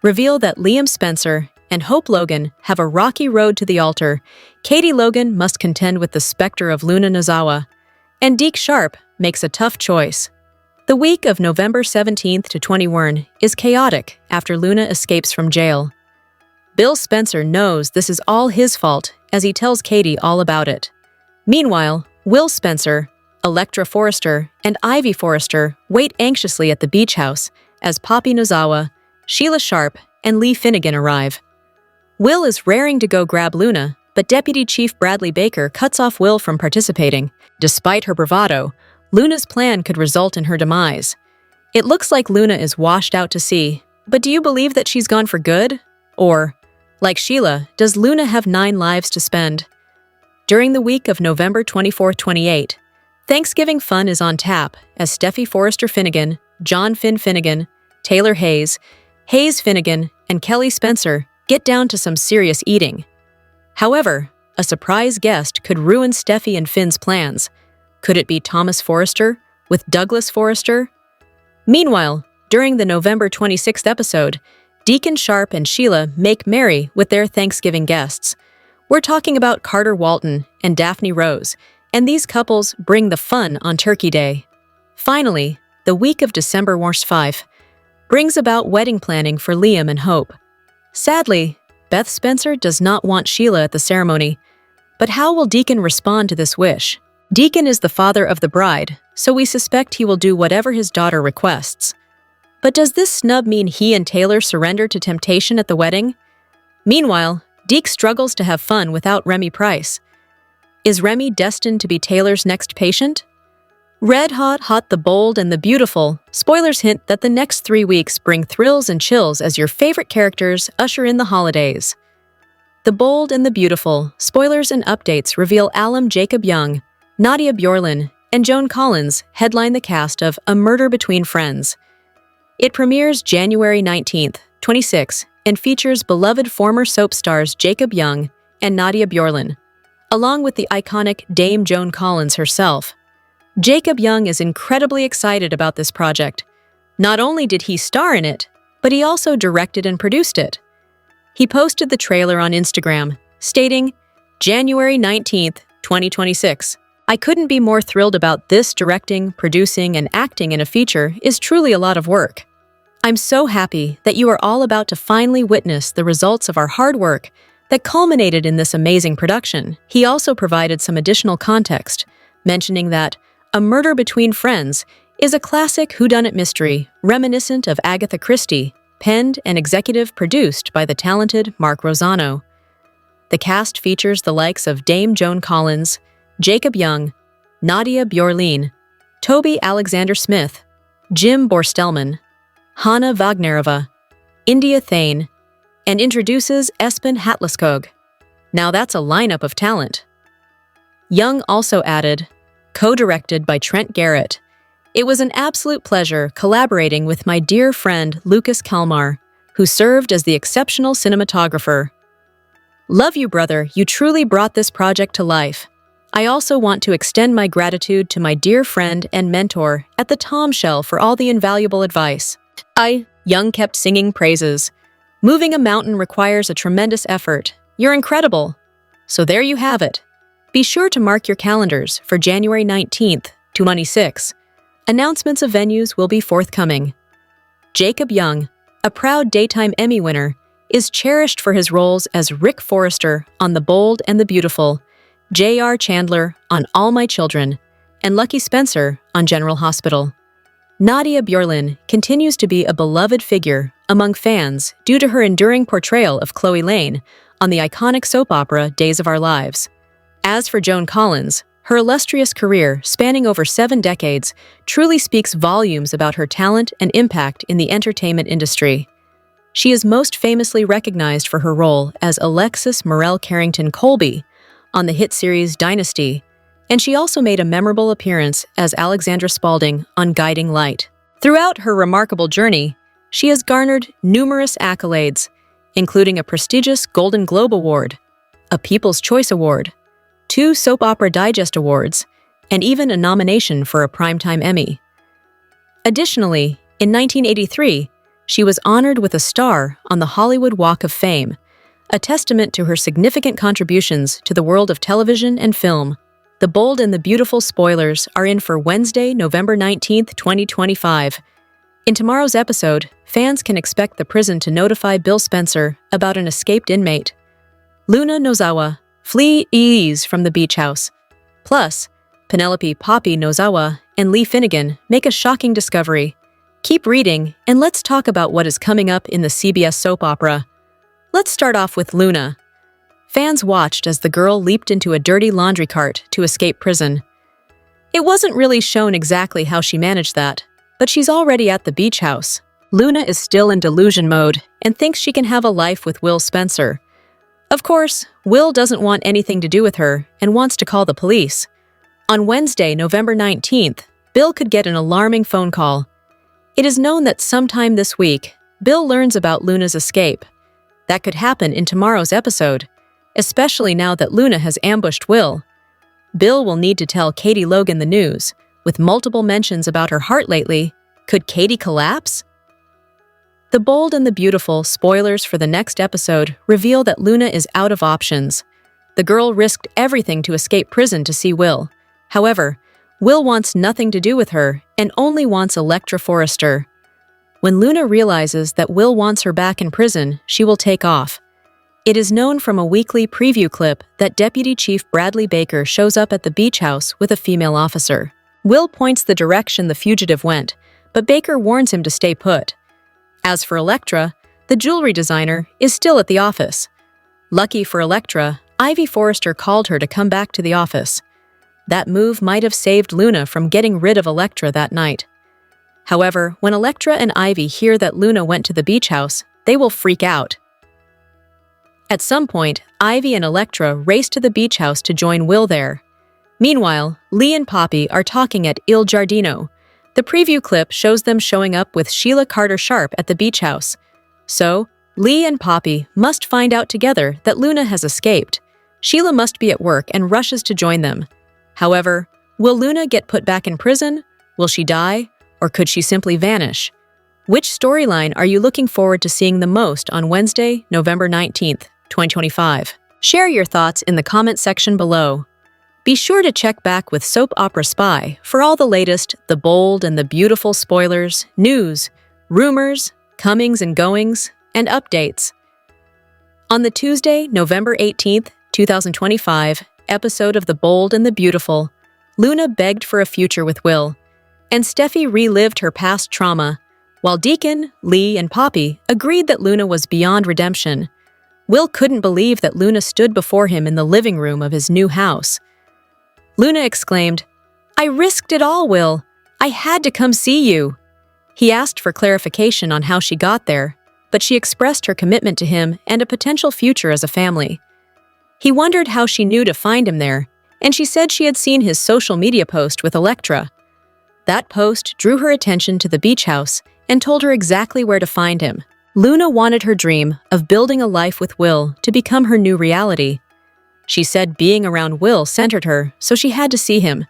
reveal that Liam Spencer and Hope Logan have a rocky road to the altar. Katie Logan must contend with the specter of Luna Nozawa, and Deke Sharp makes a tough choice. The week of November 17th to 21 is chaotic after Luna escapes from jail. Bill Spencer knows this is all his fault as he tells Katie all about it. Meanwhile, Will Spencer, Electra Forrester, and Ivy Forrester wait anxiously at the beach house as Poppy Nozawa, Sheila Sharp, and Lee Finnegan arrive. Will is raring to go grab Luna, but Deputy Chief Bradley Baker cuts off Will from participating. Despite her bravado, Luna's plan could result in her demise. It looks like Luna is washed out to sea, but do you believe that she's gone for good? Or, like Sheila, does Luna have 9 lives to spend? During the week of November 24-28, Thanksgiving fun is on tap as Steffy Forrester Finnegan, John Finn Finnegan, Taylor Hayes, Hayes Finnegan, and Kelly Spencer get down to some serious eating. However, a surprise guest could ruin Steffy and Finn's plans. Could it be Thomas Forrester with Douglas Forrester? Meanwhile, during the November 26th episode, Deacon Sharp and Sheila make merry with their Thanksgiving guests. We're talking about Carter Walton and Daphne Rose, and these couples bring the fun on Turkey Day. Finally, the week of December 5 brings about wedding planning for Liam and Hope. Sadly, Beth Spencer does not want Sheila at the ceremony, but how will Deacon respond to this wish? Deacon is the father of the bride, so we suspect he will do whatever his daughter requests. But does this snub mean he and Taylor surrender to temptation at the wedding? Meanwhile, Deke struggles to have fun without Remy Price. Is Remy destined to be Taylor's next patient? Red Hot, the Bold, and the Beautiful. Spoilers hint that the next 3 weeks bring thrills and chills as your favorite characters usher in the holidays. The Bold and the Beautiful. Spoilers and updates reveal Alum Jacob Young, Nadia Bjorlin, and Joan Collins headline the cast of A Murder Between Friends. It premieres January 19th, 26, and features beloved former soap stars Jacob Young and Nadia Bjorlin, along with the iconic Dame Joan Collins herself. Jacob Young is incredibly excited about this project. Not only did he star in it, but he also directed and produced it. He posted the trailer on Instagram, stating, January 19th, 2026. I couldn't be more thrilled about this. Directing, producing, and acting in a feature is truly a lot of work. I'm so happy that you are all about to finally witness the results of our hard work that culminated in this amazing production. He also provided some additional context, mentioning that A Murder Between Friends is a classic whodunit mystery reminiscent of Agatha Christie, penned and executive produced by the talented Mark Rosano. The cast features the likes of Dame Joan Collins, Jacob Young, Nadia Bjorlin, Toby Alexander Smith, Jim Borstelman, Hanna Wagnerova, India Thane, and introduces Espen Hatliskog. Now that's a lineup of talent. Young also added, co-directed by Trent Garrett, it was an absolute pleasure collaborating with my dear friend Lucas Kalmar, who served as the exceptional cinematographer. Love you, brother, you truly brought this project to life. I also want to extend my gratitude to my dear friend and mentor at the Tom Shell for all the invaluable advice. Young kept singing praises. Moving a mountain requires a tremendous effort. You're incredible. So there you have it. Be sure to mark your calendars for January 19th, 2026. Announcements of venues will be forthcoming. Jacob Young, a proud Daytime Emmy winner, is cherished for his roles as Rick Forrester on The Bold and the Beautiful, J.R. Chandler on All My Children, and Lucky Spencer on General Hospital. Nadia Bjorlin continues to be a beloved figure among fans due to her enduring portrayal of Chloe Lane on the iconic soap opera Days of Our Lives. As for Joan Collins, her illustrious career spanning over 7 decades truly speaks volumes about her talent and impact in the entertainment industry. She is most famously recognized for her role as Alexis Morel Carrington Colby on the hit series Dynasty, and she also made a memorable appearance as Alexandra Spaulding on Guiding Light. Throughout her remarkable journey, she has garnered numerous accolades, including a prestigious Golden Globe Award, a People's Choice Award, 2 Soap Opera Digest Awards, and even a nomination for a Primetime Emmy. Additionally, in 1983, she was honored with a star on the Hollywood Walk of Fame, a testament to her significant contributions to the world of television and film. The Bold and the Beautiful spoilers are in for Wednesday, November 19th, 2025. In tomorrow's episode, fans can expect the prison to notify Bill Spencer about an escaped inmate. Luna Nozawa flees from the beach house. Plus, Penelope Poppy Nozawa and Lee Finnegan make a shocking discovery. Keep reading, and let's talk about what is coming up in the CBS soap opera. Let's start off with Luna. Fans watched as the girl leaped into a dirty laundry cart to escape prison. It wasn't really shown exactly how she managed that, but she's already at the beach house. Luna is still in delusion mode and thinks she can have a life with Will Spencer. Of course, Will doesn't want anything to do with her and wants to call the police. On Wednesday, November 19th, Bill could get an alarming phone call. It is known that sometime this week, Bill learns about Luna's escape. That could happen in tomorrow's episode, especially now that Luna has ambushed Will. Bill will need to tell Katie Logan the news, with multiple mentions about her heart lately. Could Katie collapse? The Bold and the Beautiful spoilers for the next episode reveal that Luna is out of options. The girl risked everything to escape prison to see Will. However, Will wants nothing to do with her and only wants Electra Forrester. When Luna realizes that Will wants her back in prison, she will take off. It is known from a weekly preview clip that Deputy Chief Bradley Baker shows up at the beach house with a female officer. Will points the direction the fugitive went, but Baker warns him to stay put. As for Electra, the jewelry designer is still at the office. Lucky for Electra, Ivy Forrester called her to come back to the office. That move might have saved Luna from getting rid of Electra that night. However, when Electra and Ivy hear that Luna went to the beach house, they will freak out. At some point, Ivy and Electra race to the beach house to join Will there. Meanwhile, Lee and Poppy are talking at Il Giardino. The preview clip shows them showing up with Sheila Carter-Sharp at the beach house. So, Lee and Poppy must find out together that Luna has escaped. Sheila must be at work and rushes to join them. However, will Luna get put back in prison? Will she die? Or could she simply vanish? Which storyline are you looking forward to seeing the most on Wednesday, November 19th, 2025? Share your thoughts in the comment section below. Be sure to check back with Soap Opera Spy for all the latest, the bold and the beautiful spoilers, news, rumors, comings and goings, and updates. On the Tuesday, November 18th, 2025, episode of The Bold and the Beautiful, Luna begged for a future with Will, and Steffy relived her past trauma, while Deacon, Lee, and Poppy agreed that Luna was beyond redemption. Will couldn't believe that Luna stood before him in the living room of his new house. Luna exclaimed, "I risked it all, Will. I had to come see you." He asked for clarification on how she got there, but she expressed her commitment to him and a potential future as a family. He wondered how she knew to find him there, and she said she had seen his social media post with Electra. That post drew her attention to the beach house and told her exactly where to find him. Luna wanted her dream of building a life with Will to become her new reality. She said being around Will centered her, so she had to see him.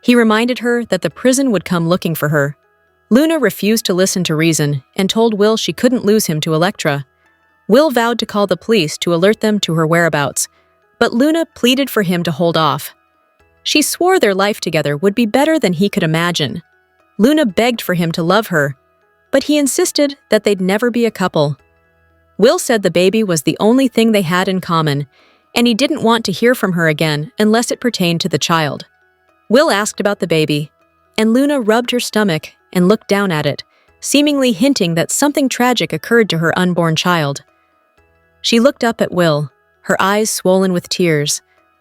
He reminded her that the prison would come looking for her. Luna refused to listen to reason and told Will she couldn't lose him to Electra. Will vowed to call the police to alert them to her whereabouts, but Luna pleaded for him to hold off. She swore their life together would be better than he could imagine. Luna begged for him to love her, but he insisted that they'd never be a couple. Will said the baby was the only thing they had in common, and he didn't want to hear from her again unless it pertained to the child. Will asked about the baby, and Luna rubbed her stomach and looked down at it, seemingly hinting that something tragic occurred to her unborn child. She looked up at Will, her eyes swollen with tears,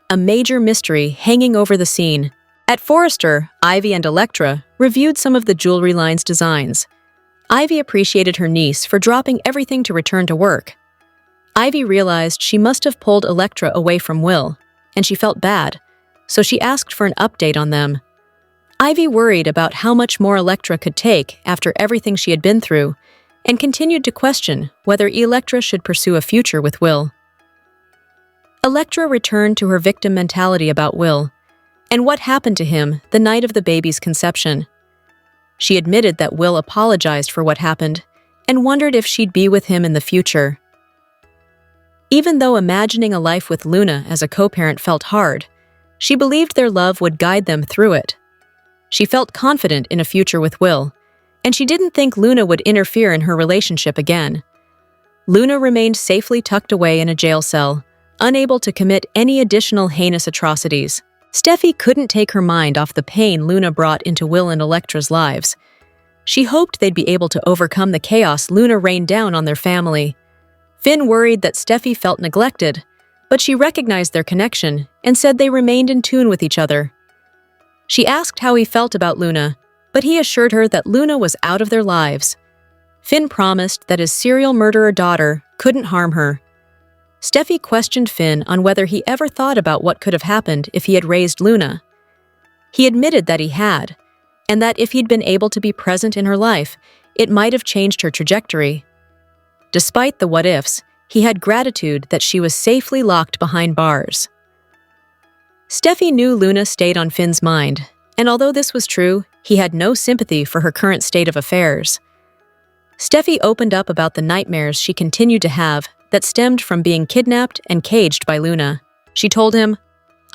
a major mystery hanging over the scene. At Forrester, Ivy and Electra reviewed some of the jewelry line's designs. Ivy appreciated her niece for dropping everything to return to work. Ivy realized she must have pulled Electra away from Will, and she felt bad, so she asked for an update on them. Ivy worried about how much more Electra could take after everything she had been through, and continued to question whether Electra should pursue a future with Will. Electra returned to her victim mentality about Will, and what happened to him the night of the baby's conception. She admitted that Will apologized for what happened, and wondered if she'd be with him in the future. Even though imagining a life with Luna as a co-parent felt hard, she believed their love would guide them through it. She felt confident in a future with Will, and she didn't think Luna would interfere in her relationship again. Luna remained safely tucked away in a jail cell, unable to commit any additional heinous atrocities. Steffy couldn't take her mind off the pain Luna brought into Will and Electra's lives. She hoped they'd be able to overcome the chaos Luna rained down on their family. Finn worried that Steffy felt neglected, but she recognized their connection and said they remained in tune with each other. She asked how he felt about Luna, but he assured her that Luna was out of their lives. Finn promised that his serial murderer daughter couldn't harm her. Steffy questioned Finn on whether he ever thought about what could have happened if he had raised Luna. He admitted that he had, and that if he'd been able to be present in her life, it might have changed her trajectory. Despite the what-ifs, he had gratitude that she was safely locked behind bars. Steffy knew Luna stayed on Finn's mind, and although this was true, he had no sympathy for her current state of affairs. Steffy opened up about the nightmares she continued to have that stemmed from being kidnapped and caged by Luna. She told him,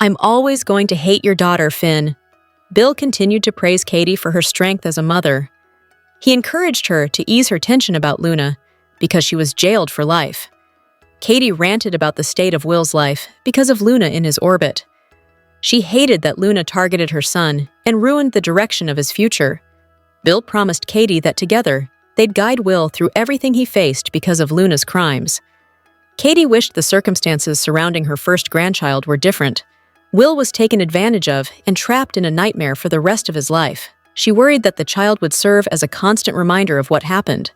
"I'm always going to hate your daughter, Finn. Bill continued to praise Katie for her strength as a mother. He encouraged her to ease her tension about Luna because she was jailed for life. Katie ranted about the state of Will's life because of Luna in his orbit. She hated that Luna targeted her son and ruined the direction of his future. Bill promised Katie that together, they'd guide Will through everything he faced because of Luna's crimes. Katie wished the circumstances surrounding her first grandchild were different. Will was taken advantage of and trapped in a nightmare for the rest of his life. She worried that the child would serve as a constant reminder of what happened.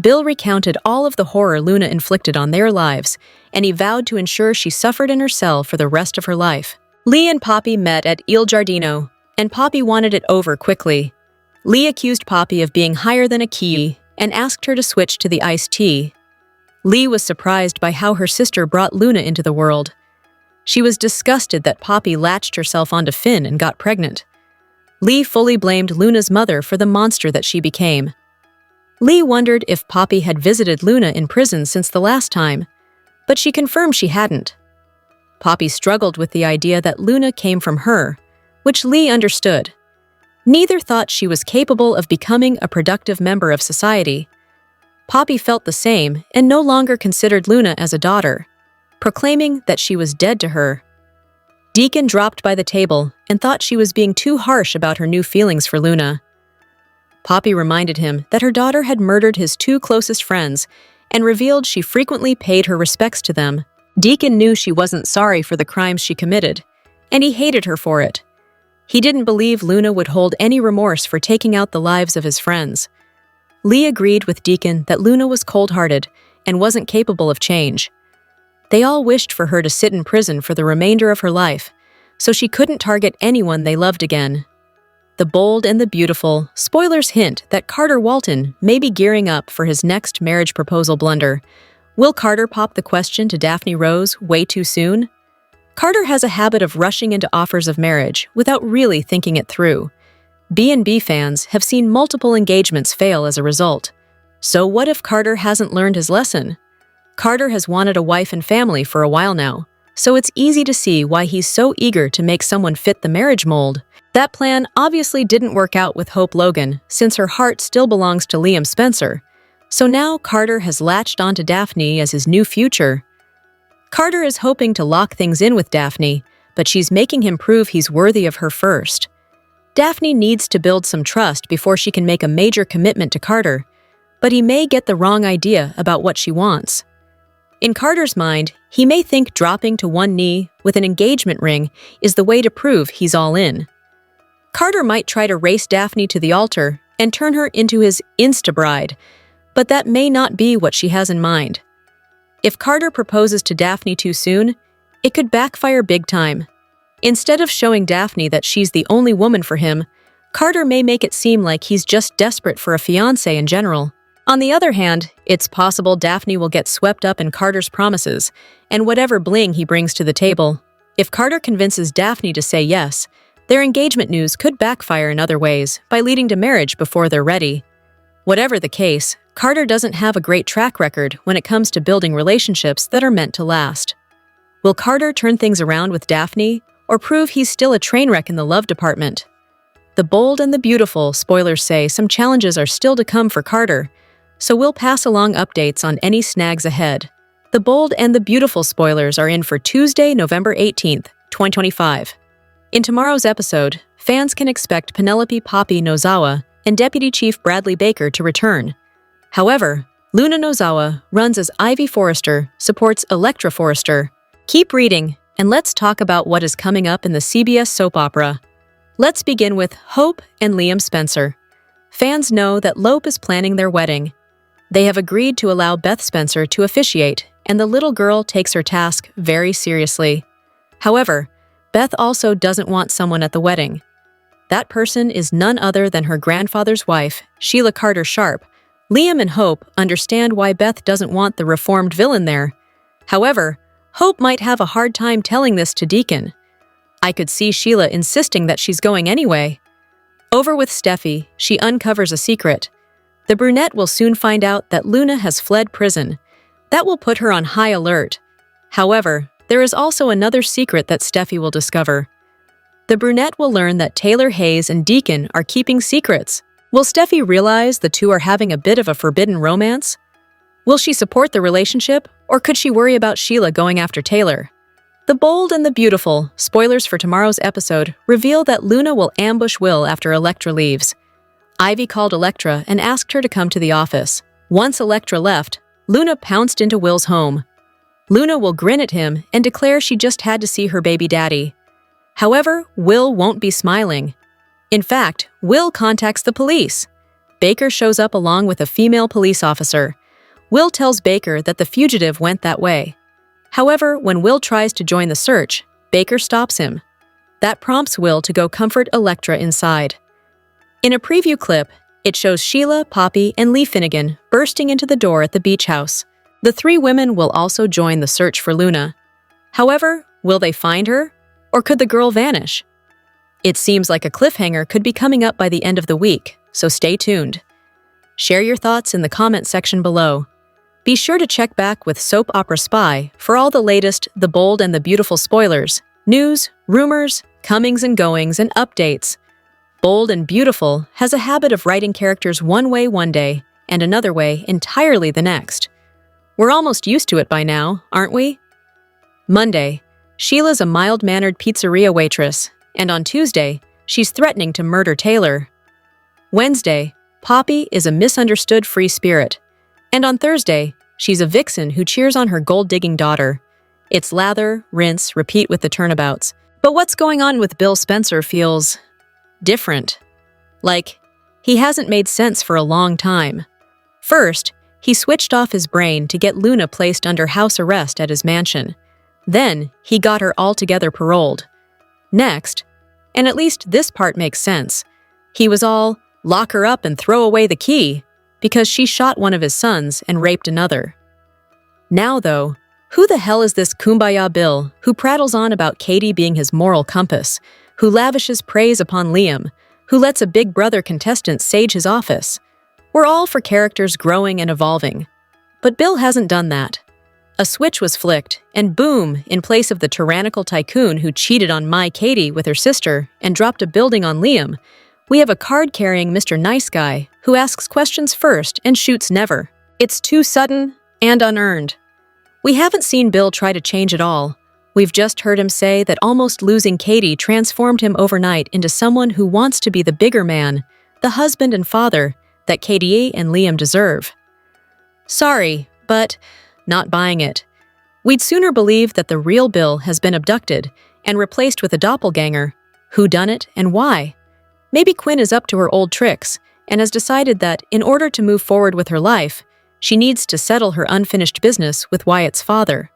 Bill recounted all of the horror Luna inflicted on their lives, and he vowed to ensure she suffered in her cell for the rest of her life. Lee and Poppy met at Il Giardino, and Poppy wanted it over quickly. Lee accused Poppy of being higher than a key and asked her to switch to the iced tea. Lee was surprised by how her sister brought Luna into the world. She was disgusted that Poppy latched herself onto Finn and got pregnant. Lee fully blamed Luna's mother for the monster that she became. Lee wondered if Poppy had visited Luna in prison since the last time, but she confirmed she hadn't. Poppy struggled with the idea that Luna came from her, which Lee understood. Neither thought she was capable of becoming a productive member of society. Poppy felt the same and no longer considered Luna as a daughter, proclaiming that she was dead to her. Deacon dropped by the table and thought she was being too harsh about her new feelings for Luna. Poppy reminded him that her daughter had murdered his two closest friends and revealed she frequently paid her respects to them. Deacon knew she wasn't sorry for the crimes she committed, and he hated her for it. He didn't believe Luna would hold any remorse for taking out the lives of his friends. Lee agreed with Deacon that Luna was cold-hearted and wasn't capable of change. They all wished for her to sit in prison for the remainder of her life, so she couldn't target anyone they loved again. The Bold and the Beautiful spoilers hint that Carter Walton may be gearing up for his next marriage proposal blunder. Will Carter pop the question to Daphne Rose way too soon? Carter has a habit of rushing into offers of marriage without really thinking it through. B&B fans have seen multiple engagements fail as a result. So what if Carter hasn't learned his lesson? Carter has wanted a wife and family for a while now, so it's easy to see why he's so eager to make someone fit the marriage mold. That plan obviously didn't work out with Hope Logan, since her heart still belongs to Liam Spencer. So now Carter has latched onto Daphne as his new future. Carter is hoping to lock things in with Daphne, but she's making him prove he's worthy of her first. Daphne needs to build some trust before she can make a major commitment to Carter, but he may get the wrong idea about what she wants. In Carter's mind, he may think dropping to one knee with an engagement ring is the way to prove he's all in. Carter might try to race Daphne to the altar and turn her into his insta-bride, but that may not be what she has in mind. If Carter proposes to Daphne too soon, it could backfire big time. Instead of showing Daphne that she's the only woman for him, Carter may make it seem like he's just desperate for a fiancé in general. On the other hand, it's possible Daphne will get swept up in Carter's promises and whatever bling he brings to the table. If Carter convinces Daphne to say yes, their engagement news could backfire in other ways by leading to marriage before they're ready. Whatever the case, Carter doesn't have a great track record when it comes to building relationships that are meant to last. Will Carter turn things around with Daphne, or prove he's still a train wreck in the love department? The Bold and the Beautiful spoilers say some challenges are still to come for Carter, so we'll pass along updates on any snags ahead. The Bold and the Beautiful spoilers are in for Tuesday, November 18th, 2025. In tomorrow's episode, fans can expect Penelope Poppy Nozawa and Deputy Chief Bradley Baker to return. However, Luna Nozawa runs as Ivy Forrester, supports Electra Forrester. Keep reading, and let's talk about what is coming up in the CBS soap opera. Let's begin with Hope and Liam Spencer. Fans know that Lope is planning their wedding. They have agreed to allow Beth Spencer to officiate, and the little girl takes her task very seriously. However, Beth also doesn't want someone at the wedding. That person is none other than her grandfather's wife, Sheila Carter Sharp. Liam and Hope understand why Beth doesn't want the reformed villain there. However, Hope might have a hard time telling this to Deacon. I could see Sheila insisting that she's going anyway. Over with Steffy, she uncovers a secret. The brunette will soon find out that Luna has fled prison. That will put her on high alert. However, there is also another secret that Steffy will discover. The brunette will learn that Taylor Hayes and Deacon are keeping secrets. Will Steffy realize the two are having a bit of a forbidden romance? Will she support the relationship, or could she worry about Sheila going after Taylor? The Bold and the Beautiful, spoilers for tomorrow's episode, reveal that Luna will ambush Will after Elektra leaves. Ivy called Elektra and asked her to come to the office. Once Elektra left, Luna pounced into Will's home. Luna will grin at him and declare she just had to see her baby daddy. However, Will won't be smiling. In fact, Will contacts the police. Baker shows up along with a female police officer. Will tells Baker that the fugitive went that way. However, when Will tries to join the search, Baker stops him. That prompts Will to go comfort Elektra inside. In a preview clip, it shows Sheila, Poppy, and Lee Finnegan bursting into the door at the beach house. The three women will also join the search for Luna. However, will they find her? Or could the girl vanish? It seems like a cliffhanger could be coming up by the end of the week, so stay tuned. Share your thoughts in the comment section below. Be sure to check back with Soap Opera Spy for all the latest The Bold and the Beautiful spoilers, news, rumors, comings and goings, and updates. Bold and Beautiful has a habit of writing characters one way one day and another way entirely the next. We're almost used to it by now, aren't we? Monday, Sheila's a mild-mannered pizzeria waitress, and on Tuesday, she's threatening to murder Taylor. Wednesday, Poppy is a misunderstood free spirit, and on Thursday, she's a vixen who cheers on her gold-digging daughter. It's lather, rinse, repeat with the turnabouts. But what's going on with Bill Spencer feels different. Like, he hasn't made sense for a long time. First, he switched off his brain to get Luna placed under house arrest at his mansion. Then, he got her altogether paroled. Next, and at least this part makes sense, he was all, lock her up and throw away the key, because she shot one of his sons and raped another. Now, though, who the hell is this Kumbaya Bill who prattles on about Katie being his moral compass, who lavishes praise upon Liam, who lets a Big Brother contestant sage his office? We're all for characters growing and evolving. But Bill hasn't done that. A switch was flicked, and boom, in place of the tyrannical tycoon who cheated on my Katie with her sister and dropped a building on Liam, we have a card-carrying Mr. Nice Guy who asks questions first and shoots never. It's too sudden and unearned. We haven't seen Bill try to change at all. We've just heard him say that almost losing Katie transformed him overnight into someone who wants to be the bigger man, the husband and father that Katie and Liam deserve. Sorry, but not buying it. We'd sooner believe that the real Bill has been abducted and replaced with a doppelganger. Who done it and why? Maybe Quinn is up to her old tricks and has decided that in order to move forward with her life, she needs to settle her unfinished business with Wyatt's father.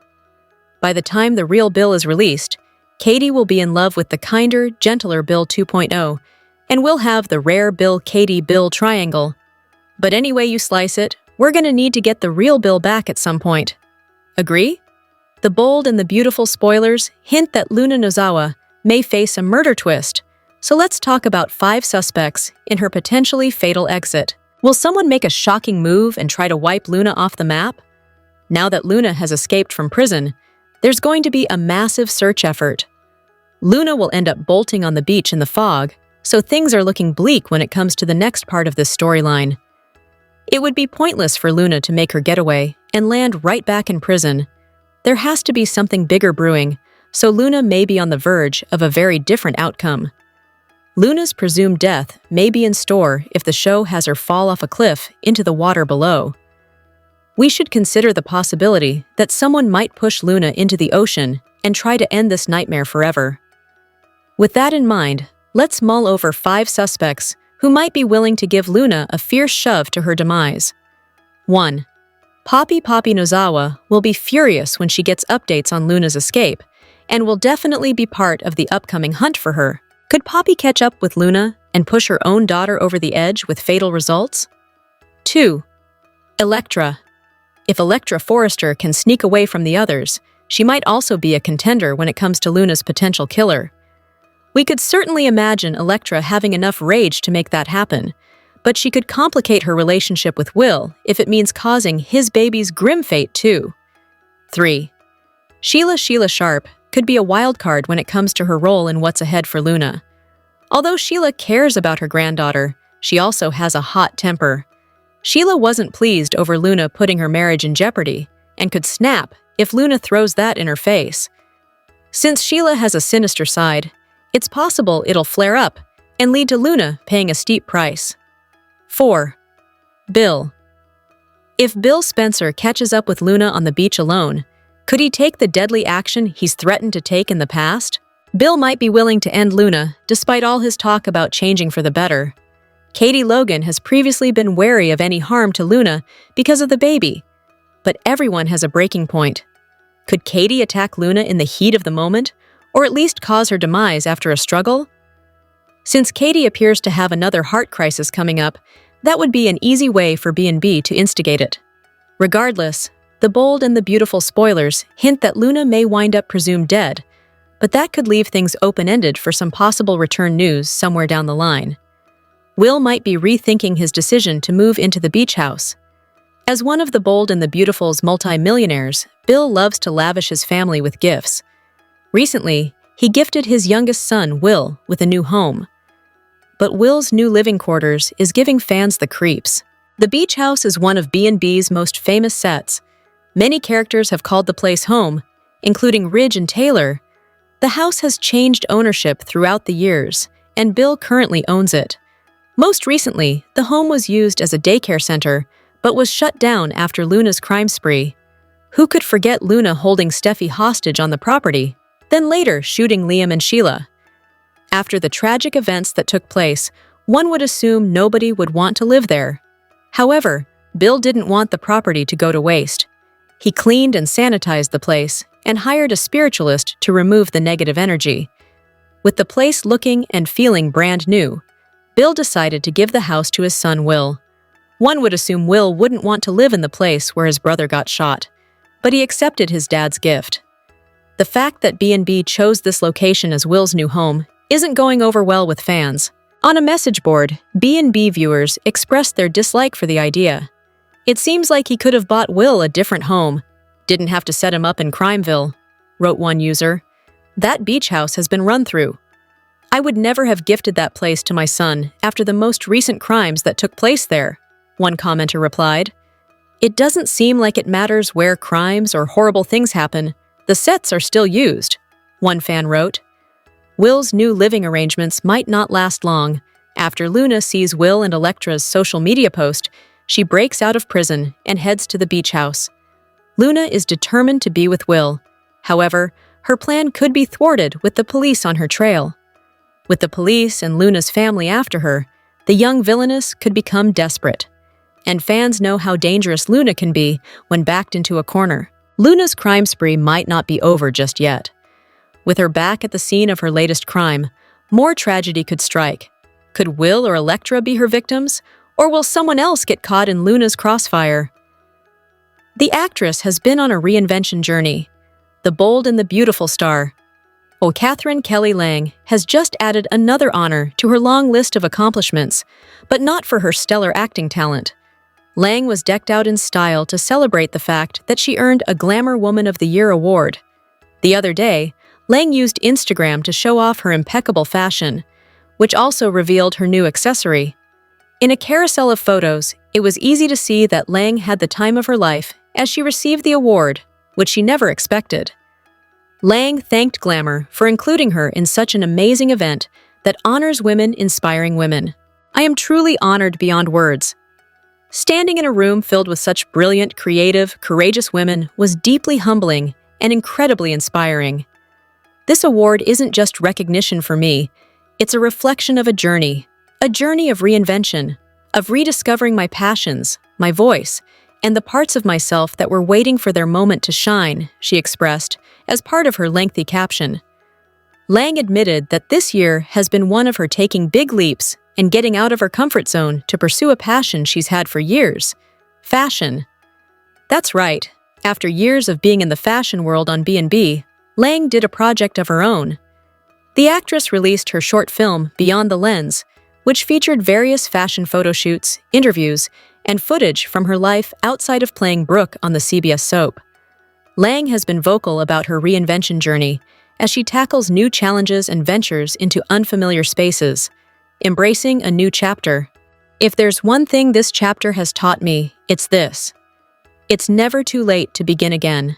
By the time the real Bill is released, Katie will be in love with the kinder, gentler Bill 2.0, and we'll have the rare Bill-Katie-Bill triangle. But any way you slice it, we're going to need to get the real Bill back at some point. Agree? The Bold and the Beautiful spoilers hint that Luna Nozawa may face a murder twist, so let's talk about 5 suspects in her potentially fatal exit. Will someone make a shocking move and try to wipe Luna off the map? Now that Luna has escaped from prison, there's going to be a massive search effort. Luna will end up bolting on the beach in the fog, so things are looking bleak when it comes to the next part of this storyline. It would be pointless for Luna to make her getaway and land right back in prison. There has to be something bigger brewing, so Luna may be on the verge of a very different outcome. Luna's presumed death may be in store if the show has her fall off a cliff into the water below. We should consider the possibility that someone might push Luna into the ocean and try to end this nightmare forever. With that in mind, let's mull over 5 suspects who might be willing to give Luna a fierce shove to her demise. 1. Poppy Nozawa will be furious when she gets updates on Luna's escape, and will definitely be part of the upcoming hunt for her. Could Poppy catch up with Luna and push her own daughter over the edge with fatal results? 2. Elektra. If Elektra Forrester can sneak away from the others, she might also be a contender when it comes to Luna's potential killer. We could certainly imagine Elektra having enough rage to make that happen, but she could complicate her relationship with Will if it means causing his baby's grim fate too. 3. Sheila Sharp could be a wild card when it comes to her role in what's ahead for Luna. Although Sheila cares about her granddaughter, she also has a hot temper. Sheila wasn't pleased over Luna putting her marriage in jeopardy and could snap if Luna throws that in her face. Since Sheila has a sinister side, it's possible it'll flare up and lead to Luna paying a steep price. 4. Bill. If Bill Spencer catches up with Luna on the beach alone, could he take the deadly action he's threatened to take in the past? Bill might be willing to end Luna, despite all his talk about changing for the better. Katie Logan has previously been wary of any harm to Luna because of the baby, but everyone has a breaking point. Could Katie attack Luna in the heat of the moment, or at least cause her demise after a struggle? Since Katie appears to have another heart crisis coming up, that would be an easy way for B&B to instigate it. Regardless, the bold and the beautiful spoilers hint that Luna may wind up presumed dead, but that could leave things open-ended for some possible return news somewhere down the line. Will might be rethinking his decision to move into the beach house. As one of the Bold and the Beautiful's multi-millionaires, Bill loves to lavish his family with gifts. Recently, he gifted his youngest son, Will, with a new home. But Will's new living quarters is giving fans the creeps. The beach house is one of B&B's most famous sets. Many characters have called the place home, including Ridge and Taylor. The house has changed ownership throughout the years, and Bill currently owns it. Most recently, the home was used as a daycare center, but was shut down after Luna's crime spree. Who could forget Luna holding Steffy hostage on the property, then later shooting Liam and Sheila? After the tragic events that took place, one would assume nobody would want to live there. However, Bill didn't want the property to go to waste. He cleaned and sanitized the place and hired a spiritualist to remove the negative energy. With the place looking and feeling brand new, Bill decided to give the house to his son Will. One would assume Will wouldn't want to live in the place where his brother got shot, but he accepted his dad's gift. The fact that B&B chose this location as Will's new home isn't going over well with fans. On a message board, B&B viewers expressed their dislike for the idea. It seems like he could have bought Will a different home. Didn't have to set him up in Crimeville, wrote one user. That beach house has been run through. I would never have gifted that place to my son after the most recent crimes that took place there, one commenter replied. It doesn't seem like it matters where crimes or horrible things happen. The sets are still used, one fan wrote. Will's new living arrangements might not last long. After Luna sees Will and Electra's social media post, she breaks out of prison and heads to the beach house. Luna is determined to be with Will. However, her plan could be thwarted with the police on her trail. With the police and Luna's family after her, the young villainess could become desperate. And fans know how dangerous Luna can be when backed into a corner. Luna's crime spree might not be over just yet. With her back at the scene of her latest crime, more tragedy could strike. Could Will or Electra be her victims, or will someone else get caught in Luna's crossfire? The actress has been on a reinvention journey. The Bold and the Beautiful star, Catherine Kelly Lang, has just added another honor to her long list of accomplishments, but not for her stellar acting talent. Lang was decked out in style to celebrate the fact that she earned a Glamour Woman of the Year award. The other day, Lang used Instagram to show off her impeccable fashion, which also revealed her new accessory. In a carousel of photos, it was easy to see that Lang had the time of her life as she received the award, which she never expected. Lang thanked Glamour for including her in such an amazing event that honors women inspiring women. I am truly honored beyond words. Standing in a room filled with such brilliant, creative, courageous women was deeply humbling and incredibly inspiring. This award isn't just recognition for me, it's a reflection of a journey of reinvention, of rediscovering my passions, my voice, and the parts of myself that were waiting for their moment to shine, she expressed, as part of her lengthy caption. Lang admitted that this year has been one of her taking big leaps and getting out of her comfort zone to pursue a passion she's had for years: fashion. That's right, after years of being in the fashion world on B&B, Lang did a project of her own. The actress released her short film, Beyond the Lens, which featured various fashion photo shoots, interviews, and footage from her life outside of playing Brooke on the CBS soap. Lang has been vocal about her reinvention journey as she tackles new challenges and ventures into unfamiliar spaces, embracing a new chapter. If there's one thing this chapter has taught me, it's this. It's never too late to begin again.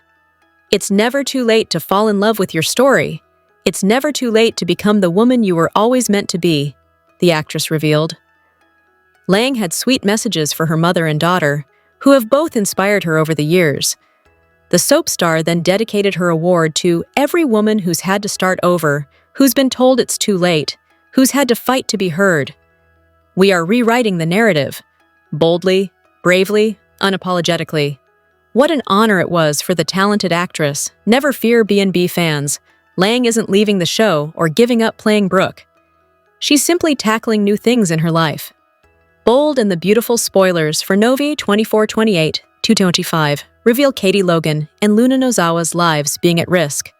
It's never too late to fall in love with your story. It's never too late to become the woman you were always meant to be, the actress revealed. Lang had sweet messages for her mother and daughter, who have both inspired her over the years. The soap star then dedicated her award to every woman who's had to start over, who's been told it's too late, who's had to fight to be heard. We are rewriting the narrative, boldly, bravely, unapologetically. What an honor it was for the talented actress. Never fear, B&B fans. Lang isn't leaving the show or giving up playing Brooke. She's simply tackling new things in her life. Bold and the beautiful spoilers for Novi 24/28/225 reveal Katie Logan and Luna Nozawa's lives being at risk.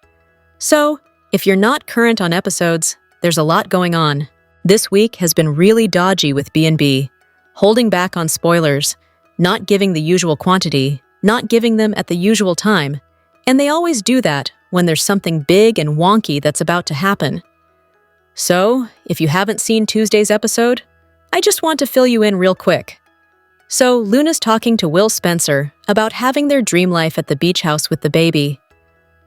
So, if you're not current on episodes, there's a lot going on. This week has been really dodgy with B&B, holding back on spoilers, not giving the usual quantity, not giving them at the usual time, and they always do that when there's something big and wonky that's about to happen. So, if you haven't seen Tuesday's episode, I just want to fill you in real quick. So, Luna's talking to Will Spencer about having their dream life at the beach house with the baby.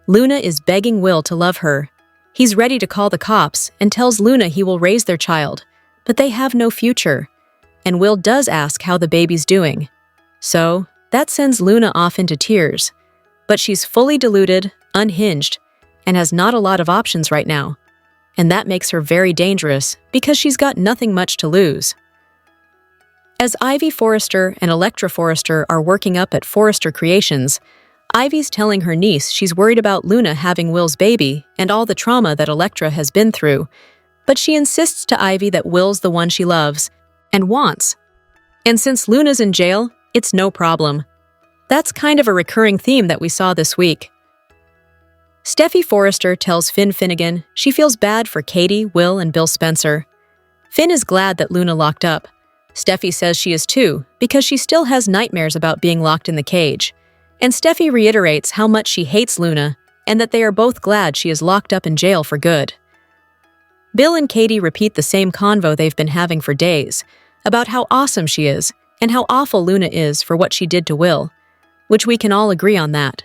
Luna is begging Will to love her. He's ready to call the cops and tells Luna he will raise their child, but they have no future. And Will does ask how the baby's doing. So, that sends Luna off into tears. But she's fully deluded, unhinged, and has not a lot of options right now. And that makes her very dangerous because she's got nothing much to lose. As Ivy Forrester and Electra Forrester are working up at Forrester Creations, Ivy's telling her niece she's worried about Luna having Will's baby and all the trauma that Electra has been through, but she insists to Ivy that Will's the one she loves and wants. And since Luna's in jail, it's no problem. That's kind of a recurring theme that we saw this week. Steffy Forrester tells Finn Finnegan she feels bad for Katie, Will, and Bill Spencer. Finn is glad that Luna locked up. Steffy says she is too, because she still has nightmares about being locked in the cage. And Steffy reiterates how much she hates Luna, and that they are both glad she is locked up in jail for good. Bill and Katie repeat the same convo they've been having for days, about how awesome she is, and how awful Luna is for what she did to Will, which we can all agree on that.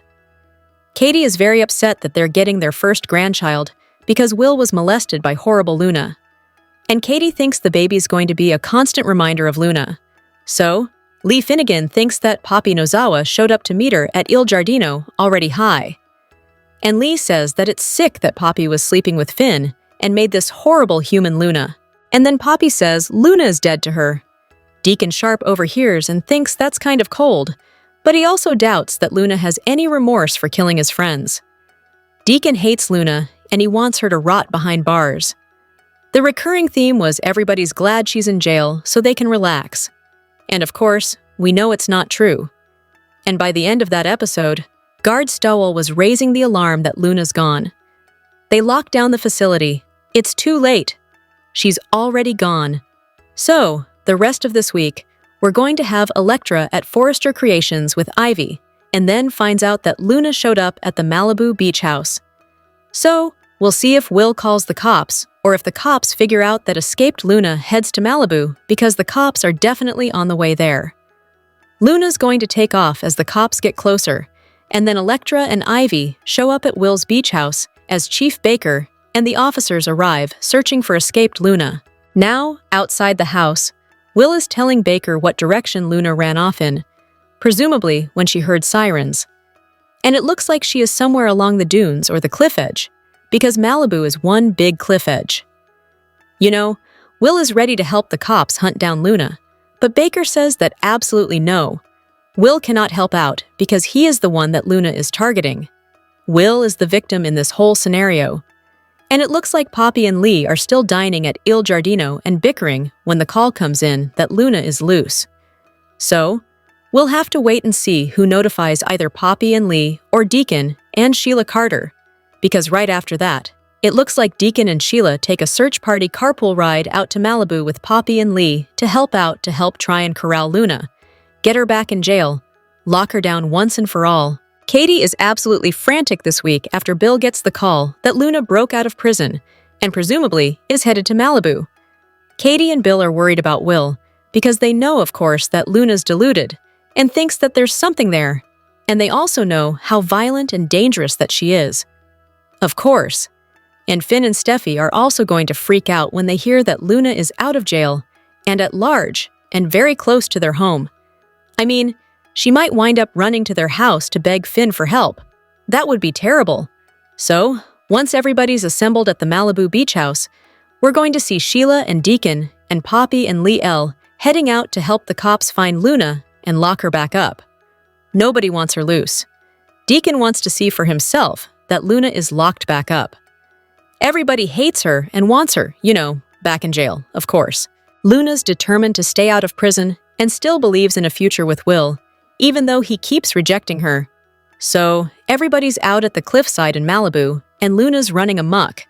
Katie is very upset that they're getting their first grandchild, because Will was molested by horrible Luna. And Katie thinks the baby's going to be a constant reminder of Luna. So, Lee Finnegan thinks that Poppy Nozawa showed up to meet her at Il Giardino already high. And Lee says that it's sick that Poppy was sleeping with Finn and made this horrible human Luna. And then Poppy says Luna is dead to her. Deacon Sharp overhears and thinks that's kind of cold, but he also doubts that Luna has any remorse for killing his friends. Deacon hates Luna, and he wants her to rot behind bars. The recurring theme was everybody's glad she's in jail so they can relax. And of course, we know it's not true. And by the end of that episode, Guard Stowell was raising the alarm that Luna's gone. They locked down the facility. It's too late. She's already gone. So, the rest of this week, we're going to have Electra at Forrester Creations with Ivy, and then finds out that Luna showed up at the Malibu beach house. So, we'll see if Will calls the cops, or if the cops figure out that escaped Luna heads to Malibu because the cops are definitely on the way there. Luna's going to take off as the cops get closer, and then Electra and Ivy show up at Will's beach house as Chief Baker and the officers arrive searching for escaped Luna. Now, outside the house, Will is telling Baker what direction Luna ran off in, presumably when she heard sirens. And it looks like she is somewhere along the dunes or the cliff edge, because Malibu is one big cliff edge. You know, Will is ready to help the cops hunt down Luna, but Baker says that absolutely no. Will cannot help out because he is the one that Luna is targeting. Will is the victim in this whole scenario. And it looks like Poppy and Lee are still dining at Il Giardino and bickering when the call comes in that Luna is loose. So, we'll have to wait and see who notifies either Poppy and Lee or Deacon and Sheila Carter. Because right after that, it looks like Deacon and Sheila take a search party carpool ride out to Malibu with Poppy and Lee to help try and corral Luna, get her back in jail, lock her down once and for all. Katie is absolutely frantic this week after Bill gets the call that Luna broke out of prison and presumably is headed to Malibu. Katie and Bill are worried about Will because they know, of course, that Luna's deluded and thinks that there's something there, and they also know how violent and dangerous that she is. Of course. And Finn and Steffy are also going to freak out when they hear that Luna is out of jail and at large and very close to their home. I mean, she might wind up running to their house to beg Finn for help. That would be terrible. So, once everybody's assembled at the Malibu beach house, we're going to see Sheila and Deacon and Poppy and Lee L heading out to help the cops find Luna and lock her back up. Nobody wants her loose. Deacon wants to see for himself that Luna is locked back up. Everybody hates her and wants her, back in jail, of course. Luna's determined to stay out of prison and still believes in a future with Will, even though he keeps rejecting her. So, everybody's out at the cliffside in Malibu, and Luna's running amok.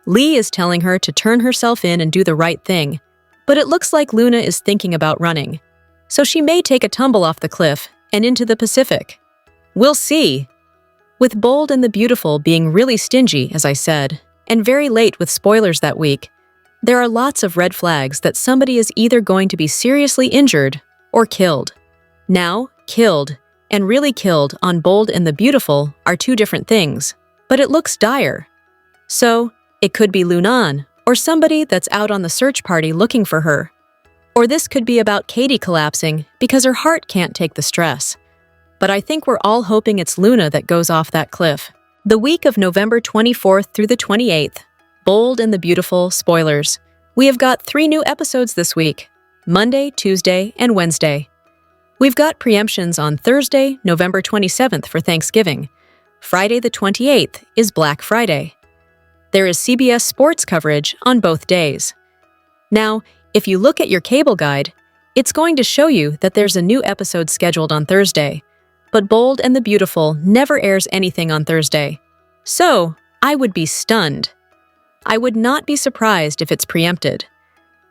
Lee is telling her to turn herself in and do the right thing, but it looks like Luna is thinking about running. So she may take a tumble off the cliff and into the Pacific. We'll see. With Bold and the Beautiful being really stingy, as I said, and very late with spoilers that week, there are lots of red flags that somebody is either going to be seriously injured or killed. Now, killed and really killed on Bold and the Beautiful are two different things, but it looks dire. So, it could be Lunan or somebody that's out on the search party looking for her. Or this could be about Katie collapsing because her heart can't take the stress. But I think we're all hoping it's Luna that goes off that cliff. The week of November 24th through the 28th, Bold and the Beautiful spoilers. We have got 3 new episodes this week, Monday, Tuesday, and Wednesday. We've got preemptions on Thursday, November 27th for Thanksgiving. Friday the 28th is Black Friday. There is CBS sports coverage on both days. Now, if you look at your cable guide, it's going to show you that there's a new episode scheduled on Thursday, but Bold and the Beautiful never airs anything on Thursday. So, I would be stunned. I would not be surprised if it's preempted.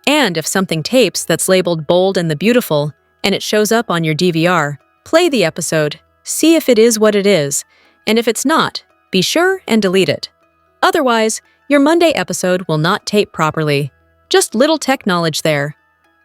And if something tapes that's labeled Bold and the Beautiful and it shows up on your DVR, play the episode, see if it is what it is, and if it's not, be sure and delete it. Otherwise, your Monday episode will not tape properly. Just little tech knowledge there.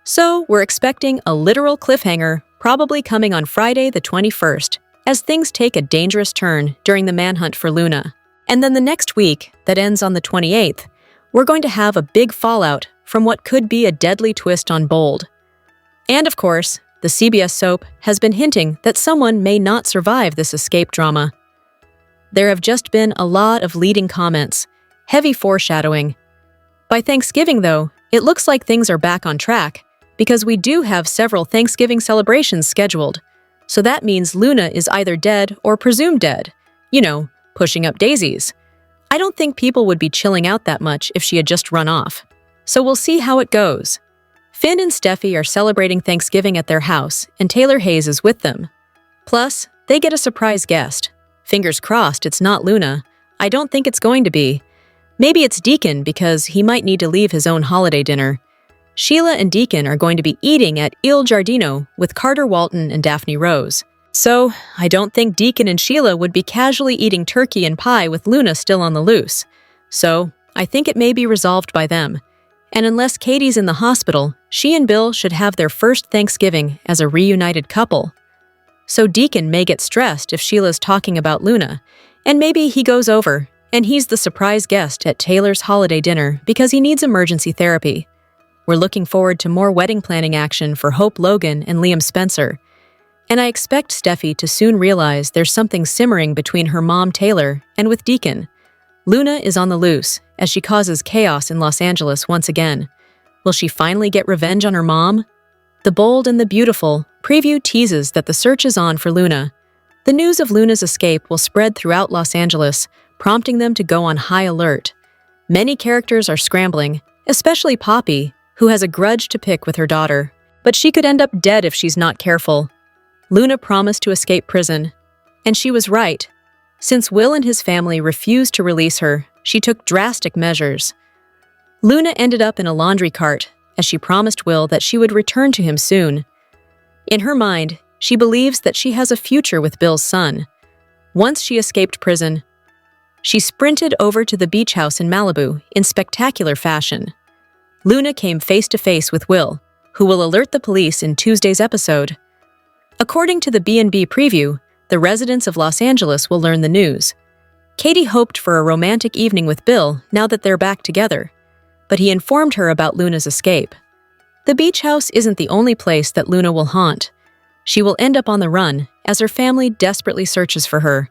So, we're expecting a literal cliffhanger, probably coming on Friday the 21st, as things take a dangerous turn during the manhunt for Luna. And then the next week, that ends on the 28th, we're going to have a big fallout from what could be a deadly twist on Bold. And of course, the CBS soap has been hinting that someone may not survive this escape drama. There have just been a lot of leading comments, heavy foreshadowing. By Thanksgiving, though, it looks like things are back on track, because we do have several Thanksgiving celebrations scheduled. So that means Luna is either dead or presumed dead. Pushing up daisies. I don't think people would be chilling out that much if she had just run off. So we'll see how it goes. Finn and Steffy are celebrating Thanksgiving at their house, and Taylor Hayes is with them. Plus, they get a surprise guest. Fingers crossed it's not Luna. I don't think it's going to be. Maybe it's Deacon because he might need to leave his own holiday dinner. Sheila and Deacon are going to be eating at Il Giardino with Carter Walton and Daphne Rose. So, I don't think Deacon and Sheila would be casually eating turkey and pie with Luna still on the loose. So, I think it may be resolved by them. And unless Katie's in the hospital, she and Bill should have their first Thanksgiving as a reunited couple. So Deacon may get stressed if Sheila's talking about Luna, and maybe he goes over, and he's the surprise guest at Taylor's holiday dinner because he needs emergency therapy. We're looking forward to more wedding planning action for Hope Logan and Liam Spencer. And I expect Steffi to soon realize there's something simmering between her mom Taylor and with Deacon. Luna is on the loose as she causes chaos in Los Angeles once again. Will she finally get revenge on her mom? The Bold and the Beautiful preview teases that the search is on for Luna. The news of Luna's escape will spread throughout Los Angeles, prompting them to go on high alert. Many characters are scrambling, especially Poppy, who has a grudge to pick with her daughter. But she could end up dead if she's not careful. Luna promised to escape prison, and she was right. Since Will and his family refused to release her, she took drastic measures. Luna ended up in a laundry cart, as she promised Will that she would return to him soon. In her mind, she believes that she has a future with Bill's son. Once she escaped prison, she sprinted over to the beach house in Malibu in spectacular fashion. Luna came face-to-face with Will, who will alert the police in Tuesday's episode. According to the B&B preview, the residents of Los Angeles will learn the news. Katie hoped for a romantic evening with Bill now that they're back together, but he informed her about Luna's escape. The beach house isn't the only place that Luna will haunt. She will end up on the run as her family desperately searches for her.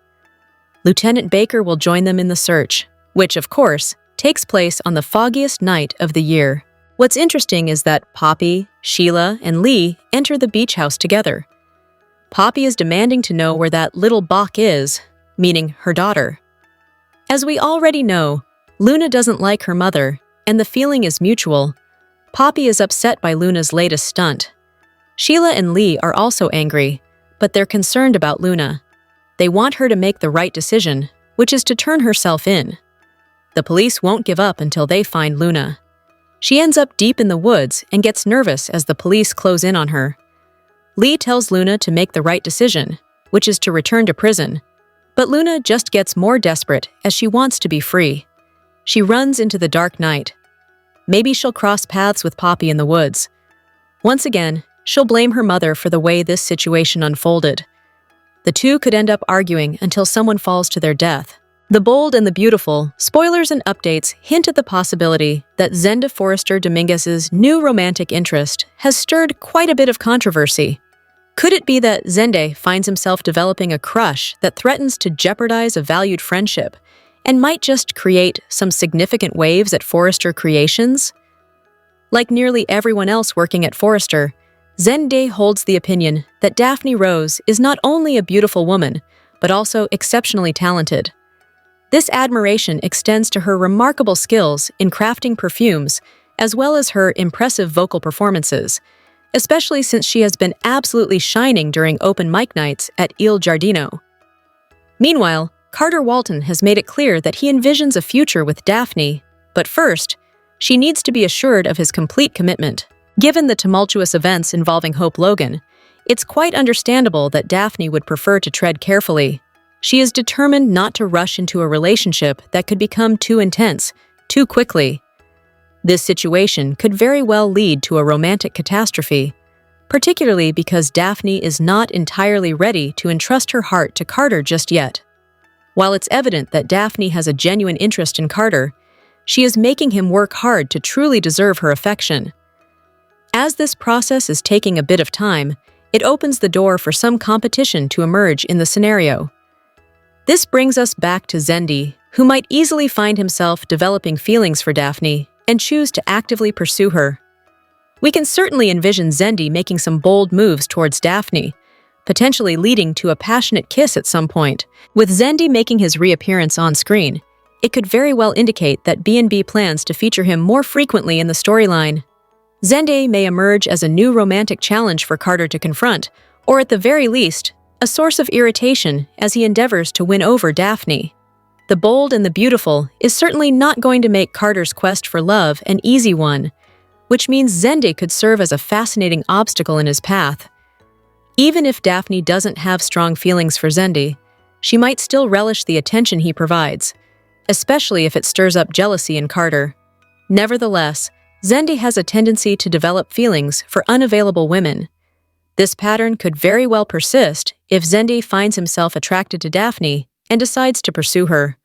Lieutenant Baker will join them in the search, which, of course, takes place on the foggiest night of the year. What's interesting is that Poppy, Sheila, and Lee enter the beach house together. Poppy is demanding to know where that little Bach is, meaning her daughter. As we already know, Luna doesn't like her mother, and the feeling is mutual. Poppy is upset by Luna's latest stunt. Sheila and Lee are also angry, but they're concerned about Luna. They want her to make the right decision, which is to turn herself in. The police won't give up until they find Luna. She ends up deep in the woods and gets nervous as the police close in on her. Lee tells Luna to make the right decision, which is to return to prison. But Luna just gets more desperate as she wants to be free. She runs into the dark night. Maybe she'll cross paths with Poppy in the woods. Once again, she'll blame her mother for the way this situation unfolded. The two could end up arguing until someone falls to their death. The Bold and the Beautiful, spoilers and updates hint at the possibility that Zenda Forrester Dominguez's new romantic interest has stirred quite a bit of controversy. Could it be that Zende finds himself developing a crush that threatens to jeopardize a valued friendship and might just create some significant waves at Forrester Creations? Like nearly everyone else working at Forrester, Zende holds the opinion that Daphne Rose is not only a beautiful woman, but also exceptionally talented. This admiration extends to her remarkable skills in crafting perfumes, as well as her impressive vocal performances, especially since she has been absolutely shining during open mic nights at Il Giardino. Meanwhile, Carter Walton has made it clear that he envisions a future with Daphne, but first, she needs to be assured of his complete commitment. Given the tumultuous events involving Hope Logan, it's quite understandable that Daphne would prefer to tread carefully. She is determined not to rush into a relationship that could become too intense, too quickly. This situation could very well lead to a romantic catastrophe, particularly because Daphne is not entirely ready to entrust her heart to Carter just yet. While it's evident that Daphne has a genuine interest in Carter, she is making him work hard to truly deserve her affection. As this process is taking a bit of time, it opens the door for some competition to emerge in the scenario. This brings us back to Zendi, who might easily find himself developing feelings for Daphne and choose to actively pursue her. We can certainly envision Zendi making some bold moves towards Daphne, potentially leading to a passionate kiss at some point. With Zendi making his reappearance on screen, it could very well indicate that B&B plans to feature him more frequently in the storyline. Zende may emerge as a new romantic challenge for Carter to confront, or at the very least, a source of irritation as he endeavors to win over Daphne. The Bold and the Beautiful is certainly not going to make Carter's quest for love an easy one, which means Zende could serve as a fascinating obstacle in his path. Even if Daphne doesn't have strong feelings for Zende, she might still relish the attention he provides, especially if it stirs up jealousy in Carter. Nevertheless, Zende has a tendency to develop feelings for unavailable women. This pattern could very well persist if Zende finds himself attracted to Daphne and decides to pursue her.